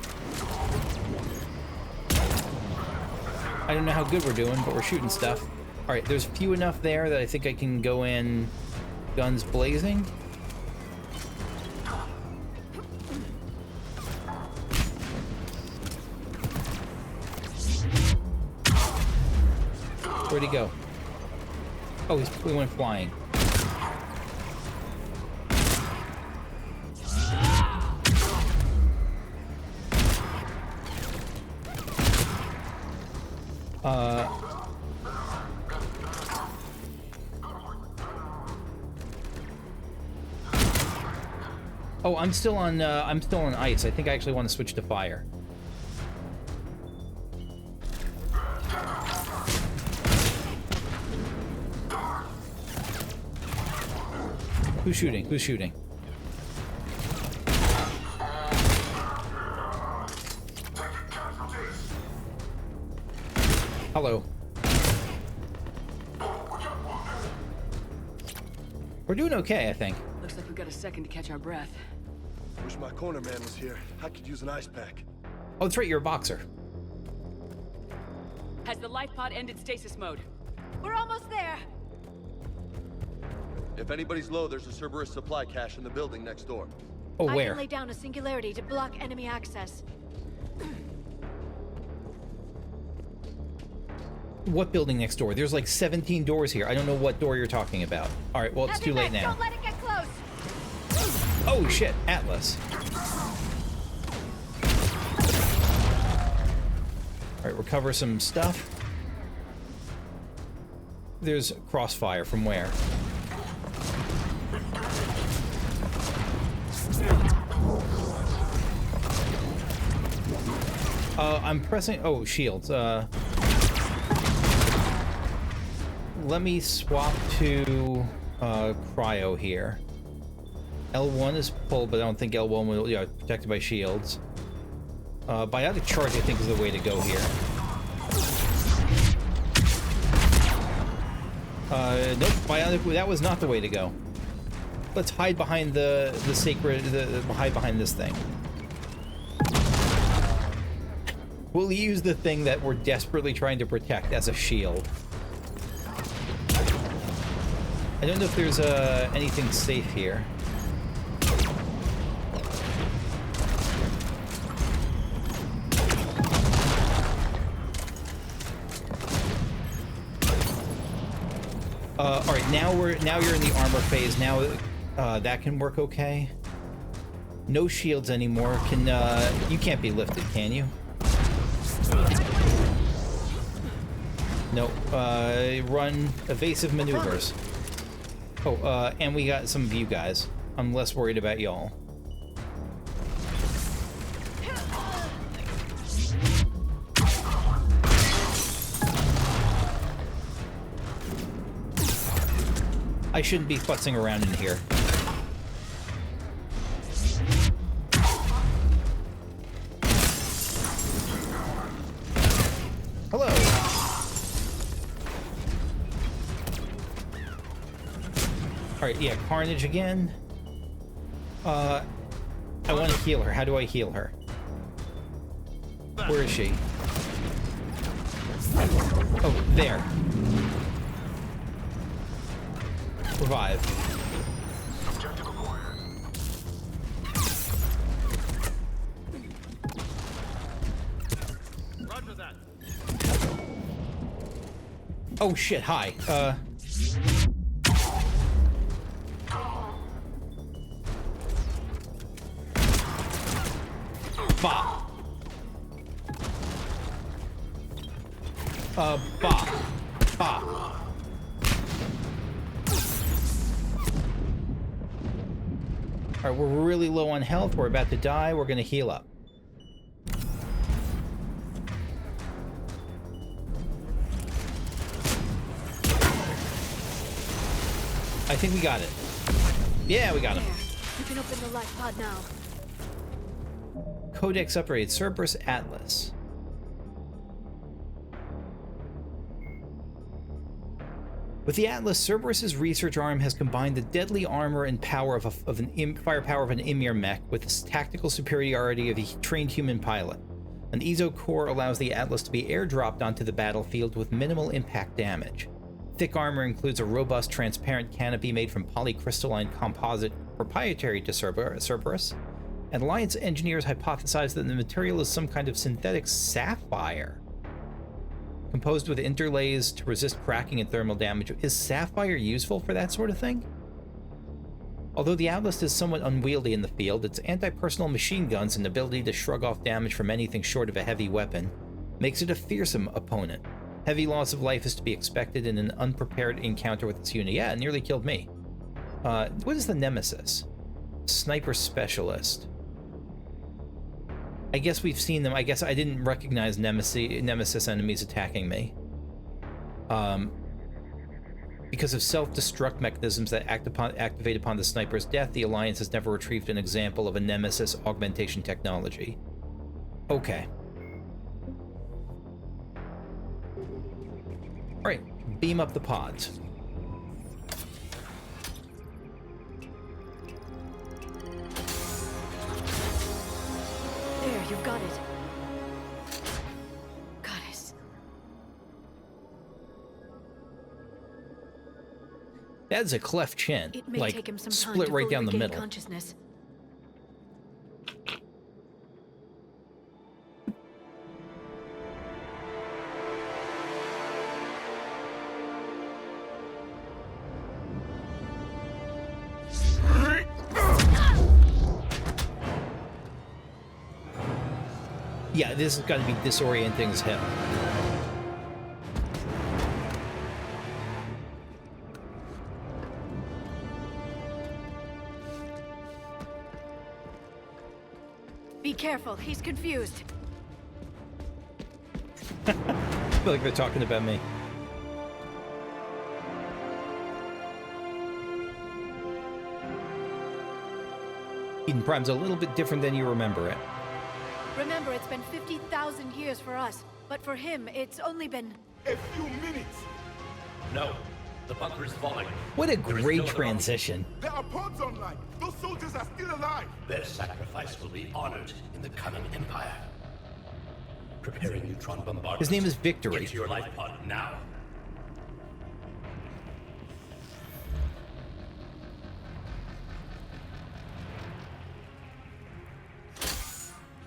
I don't know how good we're doing, but we're shooting stuff. Alright, there's few enough there that I think I can go in guns blazing. Where'd he go? Oh, we went flying. Oh, I'm still on ice. I think I actually want to switch to fire. Who's shooting? Who's shooting? Hello. We're doing okay, I think. Looks like we've got a second to catch our breath. Wish my corner man was here. I could use an ice pack. Oh, that's right, you're a boxer. Has the life pod ended stasis mode? We're almost there. If anybody's low, there's a Cerberus supply cache in the building next door. Oh, I where? can lay down a singularity to block enemy access. What building next door? There's like 17 doors here. I don't know what door you're talking about. All right, well, it's too late now. Don't let it get close. Oh, shit. Atlas. All right, recover some stuff. There's crossfire from where? I'm pressing... Oh, shields. Let me swap to cryo here. L1 is pulled, but I don't think L1 will... Yeah, protected by shields. Biotic charge, I think, is the way to go here. Nope, biotic... That was not the way to go. Let's hide behind the sacred... hide behind this thing. We'll use the thing that we're desperately trying to protect as a shield. I don't know if there's anything safe here. All right, now you're in the armor phase. Now that can work okay. No shields anymore. You can't be lifted, can you? Nope. Run evasive maneuvers. Oh, and we got some of you guys. I'm less worried about y'all. I shouldn't be futzing around in here. Hello. Alright, yeah, Carnage again. I want to heal her. How do I heal her? Where is she? Oh, there. Revive. Roger that. Oh shit, hi. Bah. Bah. Bah. Alright, we're really low on health. We're about to die. We're gonna heal up. I think we got it. Yeah, we got him. You can open the life pod now. Codex upgrade. Cerberus Atlas. With the Atlas, Cerberus's research arm has combined the deadly armor and power firepower of an Ymir mech with the tactical superiority of a trained human pilot. An Ezo core allows the Atlas to be airdropped onto the battlefield with minimal impact damage. Thick armor includes a robust, transparent canopy made from polycrystalline composite proprietary to Cerberus, and Alliance engineers hypothesize that the material is some kind of synthetic sapphire. Composed with interlays to resist cracking and thermal damage. Is sapphire useful for that sort of thing? Although the Atlas is somewhat unwieldy in the field, its anti-personnel machine guns and ability to shrug off damage from anything short of a heavy weapon makes it a fearsome opponent. Heavy loss of life is to be expected in an unprepared encounter with this unit. Yeah, it nearly killed me. What is the Nemesis? Sniper Specialist. I guess we've seen them. I guess I didn't recognize Nemesis enemies attacking me. Because of self-destruct mechanisms that activate upon the sniper's death, the Alliance has never retrieved an example of a Nemesis augmentation technology. Okay. Alright, beam up the pods. There, you've got it. Goddess. That's a cleft chin. It may like, take him some time split to right fully down the regain middle. consciousness. Yeah, this has got to be disorienting as hell. Be careful, he's confused. I feel like they're talking about me. Eden Prime's a little bit different than you remember it. Remember, it's been 50,000 years for us, but for him, it's only been... A few minutes. No, the bunker is falling. What a There is great no other transition. There are pods online. Those soldiers are still alive. Their sacrifice will be honored in the coming empire. Preparing neutron bombardment. His name is Victory. Get to your life pod now.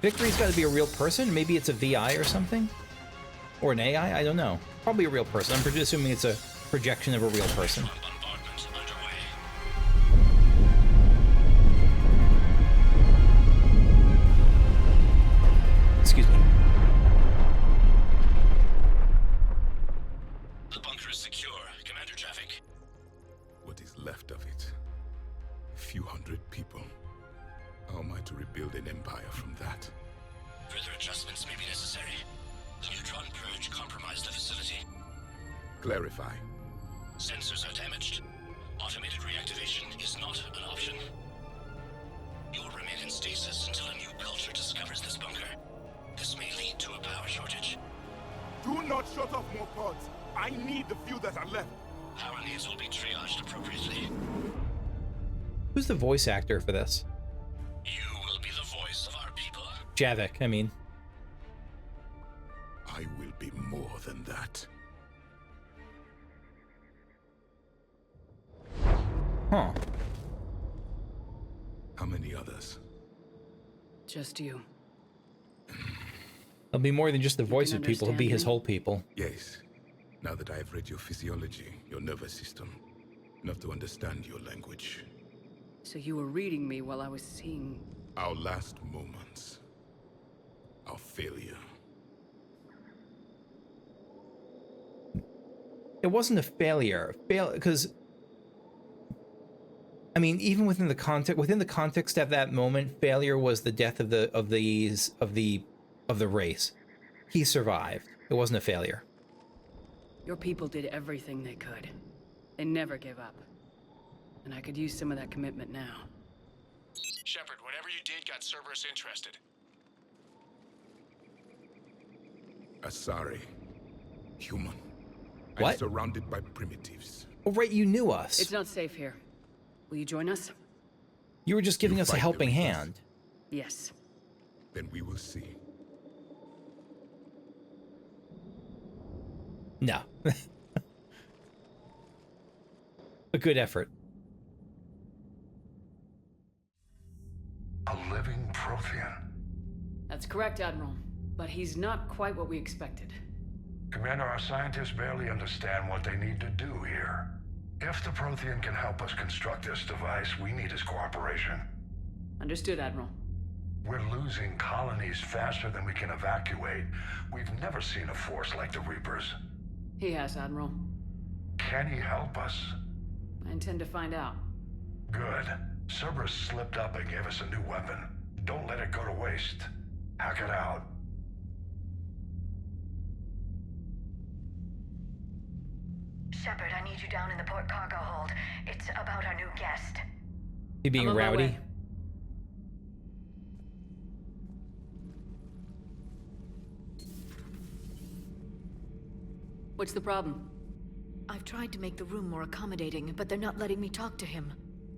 Victory's got to be a real person. Maybe it's a VI or something? Or an AI? I don't know. Probably a real person. I'm assuming it's a projection of a real person. Excuse me. few hundred people. How am I to rebuild an empire from that? Further adjustments may be necessary. The neutron purge compromised the facility. Clarify. Sensors are damaged. Automated reactivation is not an option. You will remain in stasis until a new culture discovers this bunker. This may lead to a power shortage. Do not shut off more pods. I need the few that are left. Power needs will be triaged appropriately. Who's the voice actor for this? You will be the voice of our people. Javik, I mean. I will be more than that. Huh. How many others? Just you. He'll be more than just the voice of people. He'll be his understand me? whole people. Yes. Now that I have read your physiology, your nervous system, enough to understand your language. So you were reading me while I was seeing... Our last moments. Our failure. It wasn't a failure. Because I mean, even within the context of that moment, failure was the death of the race. He survived. It wasn't a failure. Your people did everything they could. They never gave up. And I could use some of that commitment now. Shepard, whatever you did got Cerberus interested. Asari. Human. What? I'm surrounded by primitives. Oh, right, you knew us. It's not safe here. Will you join us? You were just giving You us a fight the helping Reapers? hand. Yes. Then we will see. No. A good effort. A living Prothean. That's correct, Admiral. But he's not quite what we expected. Commander, our scientists barely understand what they need to do here. If the Prothean can help us construct this device, we need his cooperation. Understood, Admiral. We're losing colonies faster than we can evacuate. We've never seen a force like the Reapers. He has, Admiral. Can he help us? I intend to find out. Good. Cerberus slipped up and gave us a new weapon. Don't let it go to waste. Hack it out. Shepard, I need you down in the port cargo hold. It's about our new guest. He being I'm on my rowdy. way. What's the problem? I've tried to make the room more accommodating, but they're not letting me talk to him.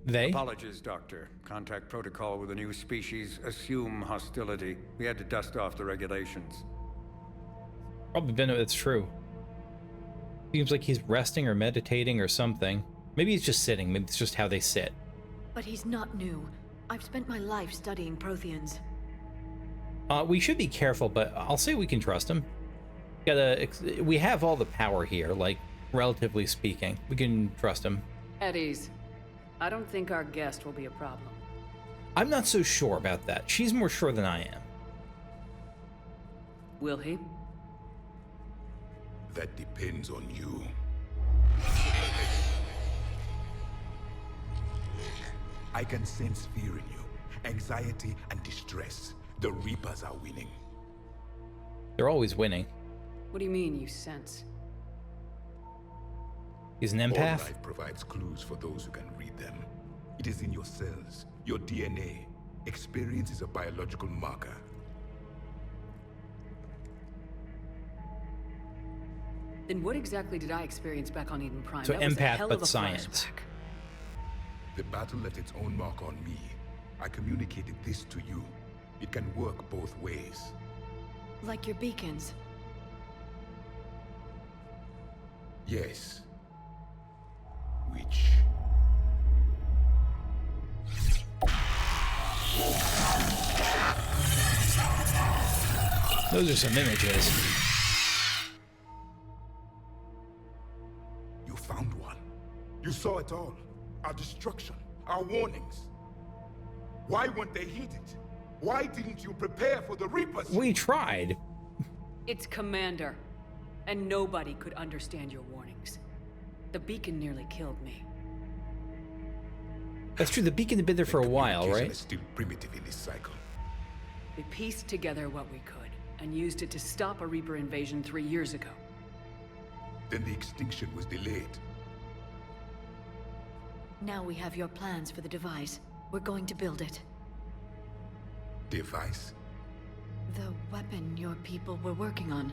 They? Apologies, Doctor. Contact protocol with a new species. Assume hostility. We had to dust off the regulations. Probably been it's true. Seems like he's resting or meditating or something. Maybe he's just sitting. Maybe it's just how they sit. But he's not new. I've spent my life studying Protheans. We should be careful, but I'll say we can trust him. We have all the power here, like, relatively speaking. We can trust him. At ease. I don't think our guest will be a problem. I'm not so sure about that. She's more sure than I am. Will he? That depends on you. I can sense fear in you, anxiety and distress. The Reapers are winning. They're always winning. What do you mean, you sense? He's an All empath? life provides clues for those who can read them. It is in your cells, your DNA. Experience is a biological marker. Then what exactly did I experience back on Eden Prime? So That was a empath, hell but of a science. flashback. The battle left its own mark on me. I communicated this to you. It can work both ways. Like your beacons. Yes. Which? Those are some images. You found one. You saw it all. Our destruction, our warnings. Why weren't they heeded? Why didn't you prepare for the Reapers? We tried. It's Commander. And nobody could understand your warnings. The beacon nearly killed me. That's true, the beacon had been there for a while, Communication right? is still primitive in this cycle. We pieced together what we could and used it to stop a Reaper invasion 3 years ago. Then the extinction was delayed. Now we have your plans for the device. We're going to build it. Device? The weapon your people were working on.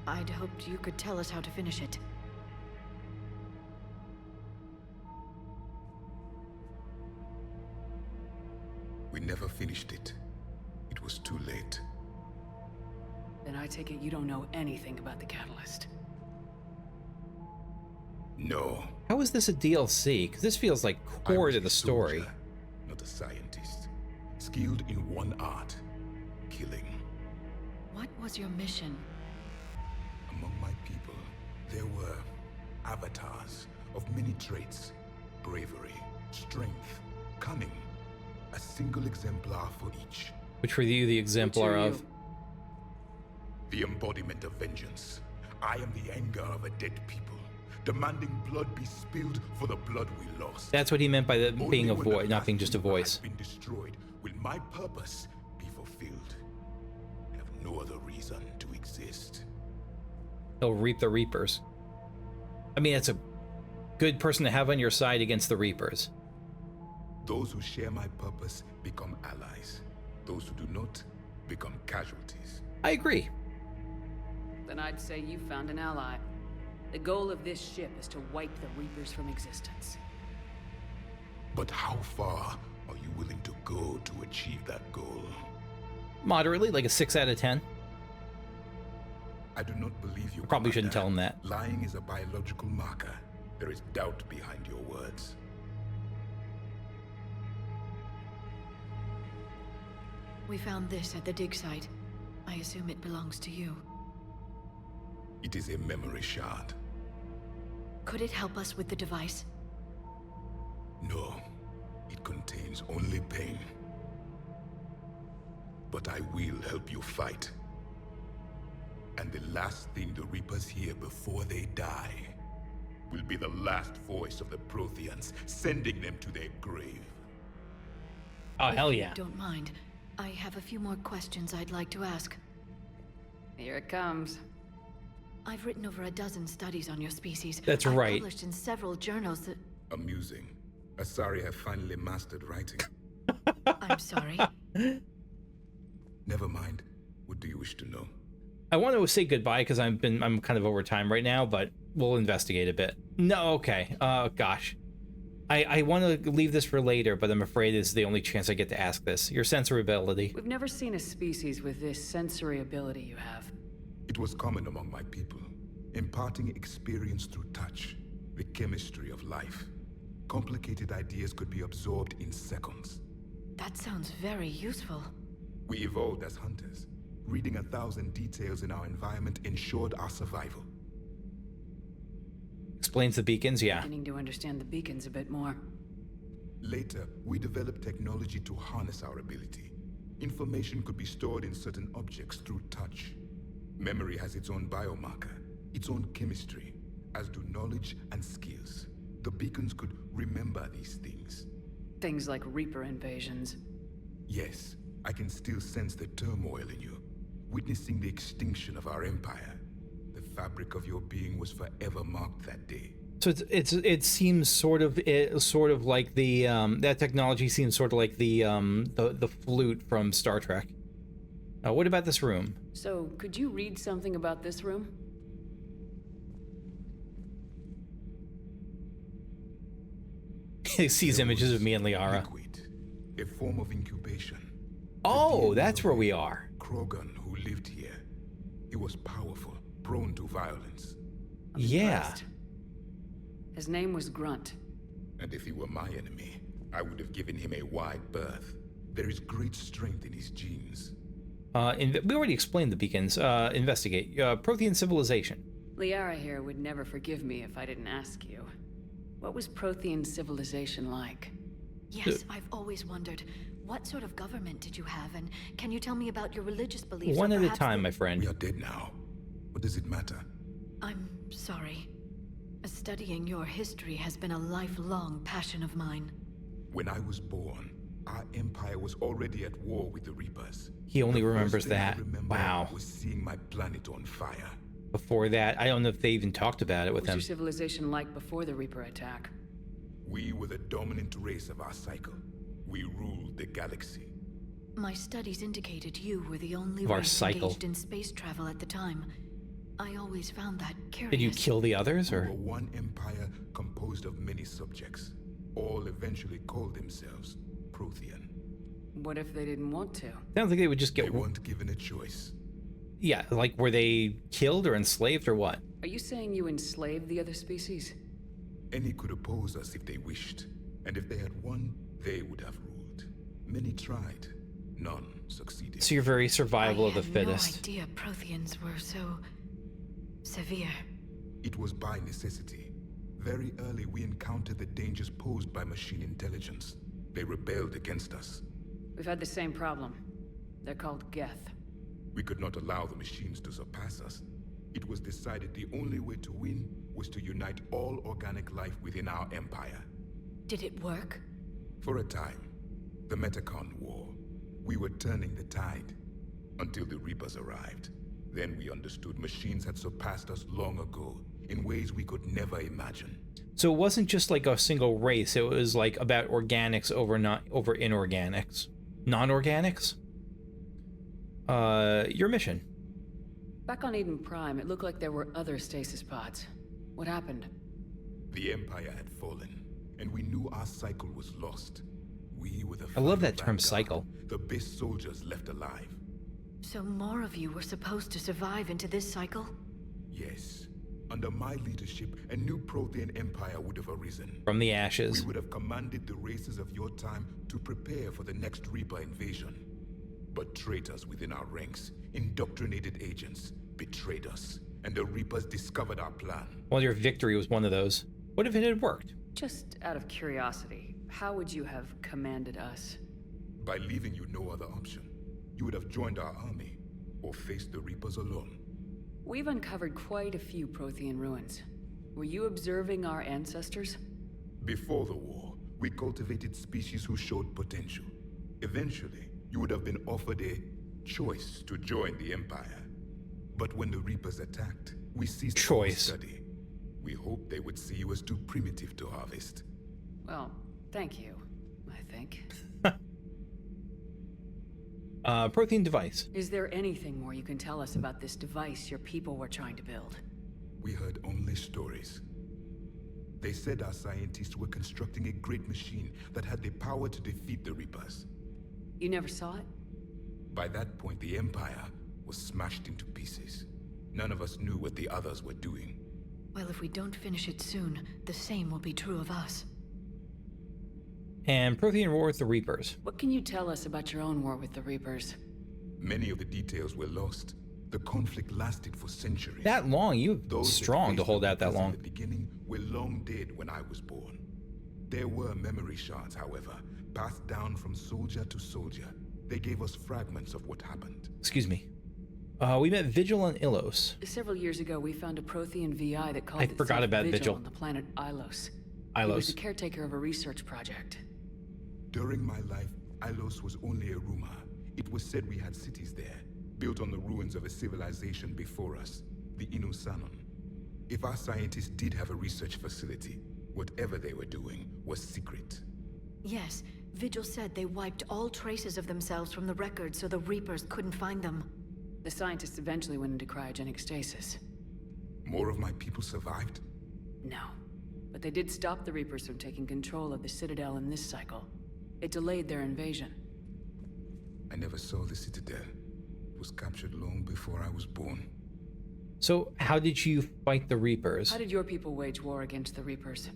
I'd hoped you could tell us how to finish it. We never finished it. It was too late. Then I take it you don't know anything about the catalyst. No. How is this a DLC? Because this feels like I core was to a the story. soldier, not a scientist. Skilled in one art, killing. What was your mission? Among my people, there were avatars of many traits. Bravery, strength, cunning. A single exemplar for each. Which were you the exemplar of? The embodiment of vengeance. I am the anger of a dead people, demanding blood be spilled for the blood we lost. That's what he meant by the being a Only when voice, the not being last just a people voice. have been destroyed will my purpose be fulfilled. I have no other reason to exist. He'll reap the Reapers. I mean, that's a good person to have on your side against the Reapers. Those who share my purpose become allies. Those who do not become casualties. I agree. Then I'd say you found an ally. The goal of this ship is to wipe the Reapers from existence. But how far are you willing to go to achieve that goal? Moderately, like a 6 out of 10. I do not believe you. Probably shouldn't tell him Commander. that. Lying is a biological marker. There is doubt behind your words. We found this at the dig site. I assume it belongs to you. It is a memory shard. Could it help us with the device? No, it contains only pain. But I will help you fight. And the last thing the Reapers hear before they die will be the last voice of the Protheans, sending them to their grave. Oh, hell If yeah. you don't mind, I have a few more questions I'd like to ask. Here it comes. I've written over a dozen studies on your species. That's I've right. published in several journals that... Amusing. Asari have finally mastered writing. I'm sorry. Never mind. What do you wish to know? I want to say goodbye because I'm kind of over time right now, but we'll investigate a bit. No, okay. Gosh. I want to leave this for later, but I'm afraid it's the only chance I get to ask this. Your sensory ability. We've never seen a species with this sensory ability you have. It was common among my people, imparting experience through touch, the chemistry of life. Complicated ideas could be absorbed in seconds. That sounds very useful. We evolved as hunters. Reading 1,000 details in our environment ensured our survival. Explains the beacons, yeah. Beginning to understand the beacons a bit more. Later, we developed technology to harness our ability. Information could be stored in certain objects through touch. Memory has its own biomarker, its own chemistry, as do knowledge and skills. The beacons could remember these things. Things like Reaper invasions. Yes, I can still sense the turmoil in you, witnessing the extinction of our empire. The fabric of your being was forever marked that day. So it seems sort of like the that technology seems sort of like the flute from Star Trek. What about this room? So, could you read something about this room? He sees images of me and Liara. Liquid, a form of incubation. Oh, that's where we are. Krogan who lived here. He was powerful, prone to violence. Yeah. Impressed. His name was Grunt. And if he were my enemy, I would have given him a wide berth. There is great strength in his genes. We already explained the beacons. Investigate. Prothean civilization. Liara here would never forgive me if I didn't ask you. What was Prothean civilization like? Yes, I've always wondered. What sort of government did you have, and can you tell me about your religious beliefs? One or at a perhaps time, the... my friend. We are dead now. What does it matter? I'm sorry. Studying your history has been a lifelong passion of mine. When I was born, our empire was already at war with the Reapers. He only The remembers first thing I that. remember Wow. was seeing my planet on fire. Before that, I don't know if they even talked about it with What was him. your civilization like before the Reaper attack? We were the dominant race of our cycle. We ruled the galaxy. My studies indicated you were the only Of our race cycle. engaged in space travel at the time. I always found that curious. Did you kill the others, We or? were one empire composed of many subjects. All eventually called themselves Prothean. What if they didn't want to? Sounds like they would just They get. weren't given a choice. Yeah, like were they killed or enslaved or what? Are you saying you enslaved the other species? Any could oppose us if they wished, and if they had won, they would have ruled. Many tried, none succeeded. So you're very survival of the I had fittest. no idea Protheans were so severe. It was by necessity. Very early, we encountered the dangers posed by machine intelligence. They rebelled against us. We've had the same problem. They're called Geth. We could not allow the machines to surpass us. It was decided the only way to win was to unite all organic life within our empire. Did it work? For a time, the Metacon War, we were turning the tide until the Reapers arrived. Then we understood machines had surpassed us long ago in ways we could never imagine. So it wasn't just like a single race. It was like about organics over inorganics. Non-organics? Your mission. Back on Eden Prime, it looked like there were other stasis pods. What happened? The Empire had fallen, and we knew our cycle was lost. We were the I love final that term, vanguard, cycle. the best soldiers left alive. So more of you were supposed to survive into this cycle? Yes. Under my leadership, a new Prothean empire would have arisen. From the ashes. We would have commanded the races of your time to prepare for the next Reaper invasion. But traitors within our ranks, indoctrinated agents, betrayed us, and the Reapers discovered our plan. Well, your victory was one of those. What if it had worked? Just out of curiosity, how would you have commanded us? By leaving you no other option, you would have joined our army, or faced the Reapers alone. We've uncovered quite a few Prothean ruins. Were you observing our ancestors? Before the war, we cultivated species who showed potential. Eventually, you would have been offered a choice to join the Empire. But when the Reapers attacked, we ceased our study. We hoped they would see you as too primitive to harvest. Well, thank you, I think. Prothean device. Is there anything more you can tell us about this device your people were trying to build? We heard only stories. They said our scientists were constructing a great machine that had the power to defeat the Reapers. You never saw it? By that point, the Empire was smashed into pieces. None of us knew what the others were doing. Well, if we don't finish it soon, the same will be true of us. And Prothean war with the Reapers. What can you tell us about your own war with the Reapers? Many of the details were lost. The conflict lasted for centuries. That long? You Those strong to hold out that long. In the beginning were long dead when I was born. There were memory shards, however, passed down from soldier to soldier. They gave us fragments of what happened. Excuse me. We met Vigil on Ilos. Several years ago, we found a Prothean VI that called I itself forgot about Vigil. on the planet Ilos. Ilos. He was the caretaker of a research project. During my life, Ilos was only a rumor. It was said we had cities there, built on the ruins of a civilization before us, the Inusanon. If our scientists did have a research facility, whatever they were doing was secret. Yes, Vigil said they wiped all traces of themselves from the records so the Reapers couldn't find them. The scientists eventually went into cryogenic stasis. More of my people survived? No. But they did stop the Reapers from taking control of the Citadel in this cycle. It delayed their invasion. I never saw the Citadel. It was captured long before I was born. So how did you fight the Reapers? How did your people wage war against the Reapers?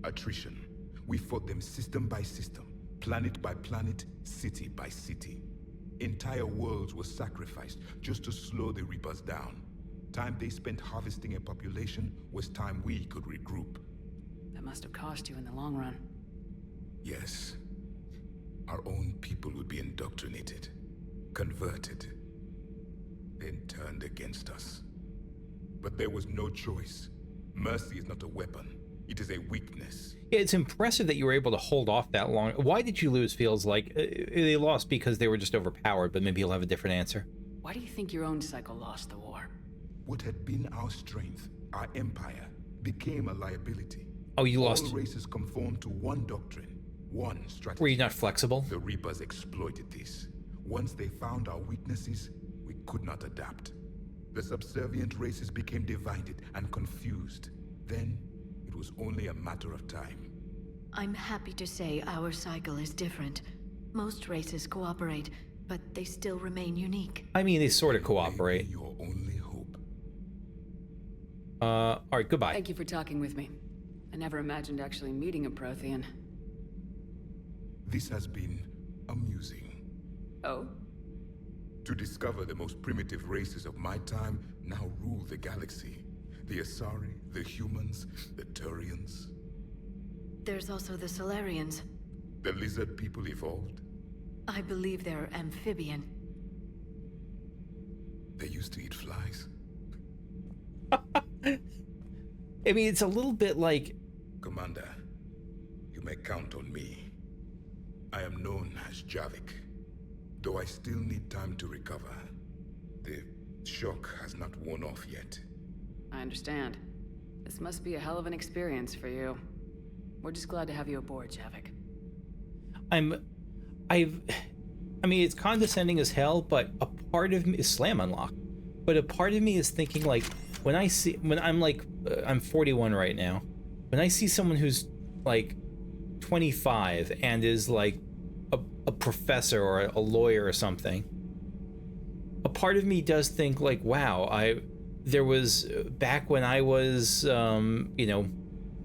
Attrition. We fought them system by system, planet by planet, city by city. Entire worlds were sacrificed just to slow the Reapers down. Time they spent harvesting a population was time we could regroup. That must have cost you in the long run. Yes. Our own people would be indoctrinated, converted, then turned against us. But there was no choice. Mercy is not a weapon. It is a weakness. Yeah, it's impressive that you were able to hold off that long. Why did you lose? Feels like they lost because they were just overpowered, but maybe you'll have a different answer. Why do you think your own cycle lost the war? What had been our strength, our empire, became a liability. Oh, you lost. All races conformed to one doctrine, one strategy. Were you not flexible? The Reapers exploited this. Once they found our weaknesses, we could not adapt. The subservient races became divided and confused. Then, it was only a matter of time. I'm happy to say our cycle is different. Most races cooperate, but they still remain unique. I mean, they sort of cooperate. Your only hope. All right, goodbye. Thank you for talking with me. I never imagined actually meeting a Prothean. This has been amusing. Oh? To discover the most primitive races of my time now rule the galaxy. The Asari, the humans, the Turians. There's also the Solarians. The lizard people evolved. I believe they're amphibian. They used to eat flies. I mean, it's a little bit like... Commander, you may count on me. I am known as Javik, though I still need time to recover. The shock has not worn off yet. I understand. This must be a hell of an experience for you. We're just glad to have you aboard, Javik. I mean, it's condescending as hell, but a part of me is slam unlock. But a part of me is thinking, like, when I'm 41 right now. When I see someone who's like 25 and is like a professor or a lawyer or something, a part of me does think like, wow, there was back when I was,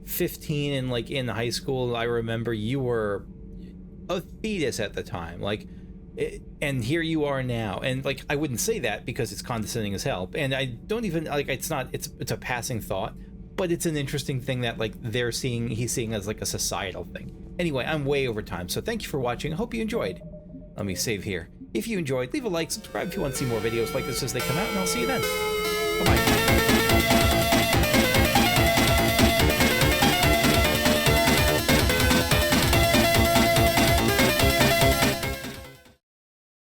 15 and like in high school, I remember you were a fetus at the time, like, and here you are now. And like, I wouldn't say that because it's condescending as hell. And I don't even like, it's a passing thought, but it's an interesting thing that like he's seeing as like a societal thing. Anyway, I'm way over time, so thank you for watching. I hope you enjoyed. Let me save here. If you enjoyed, leave a like, subscribe if you want to see more videos like this as they come out, and I'll see you then. Bye-bye.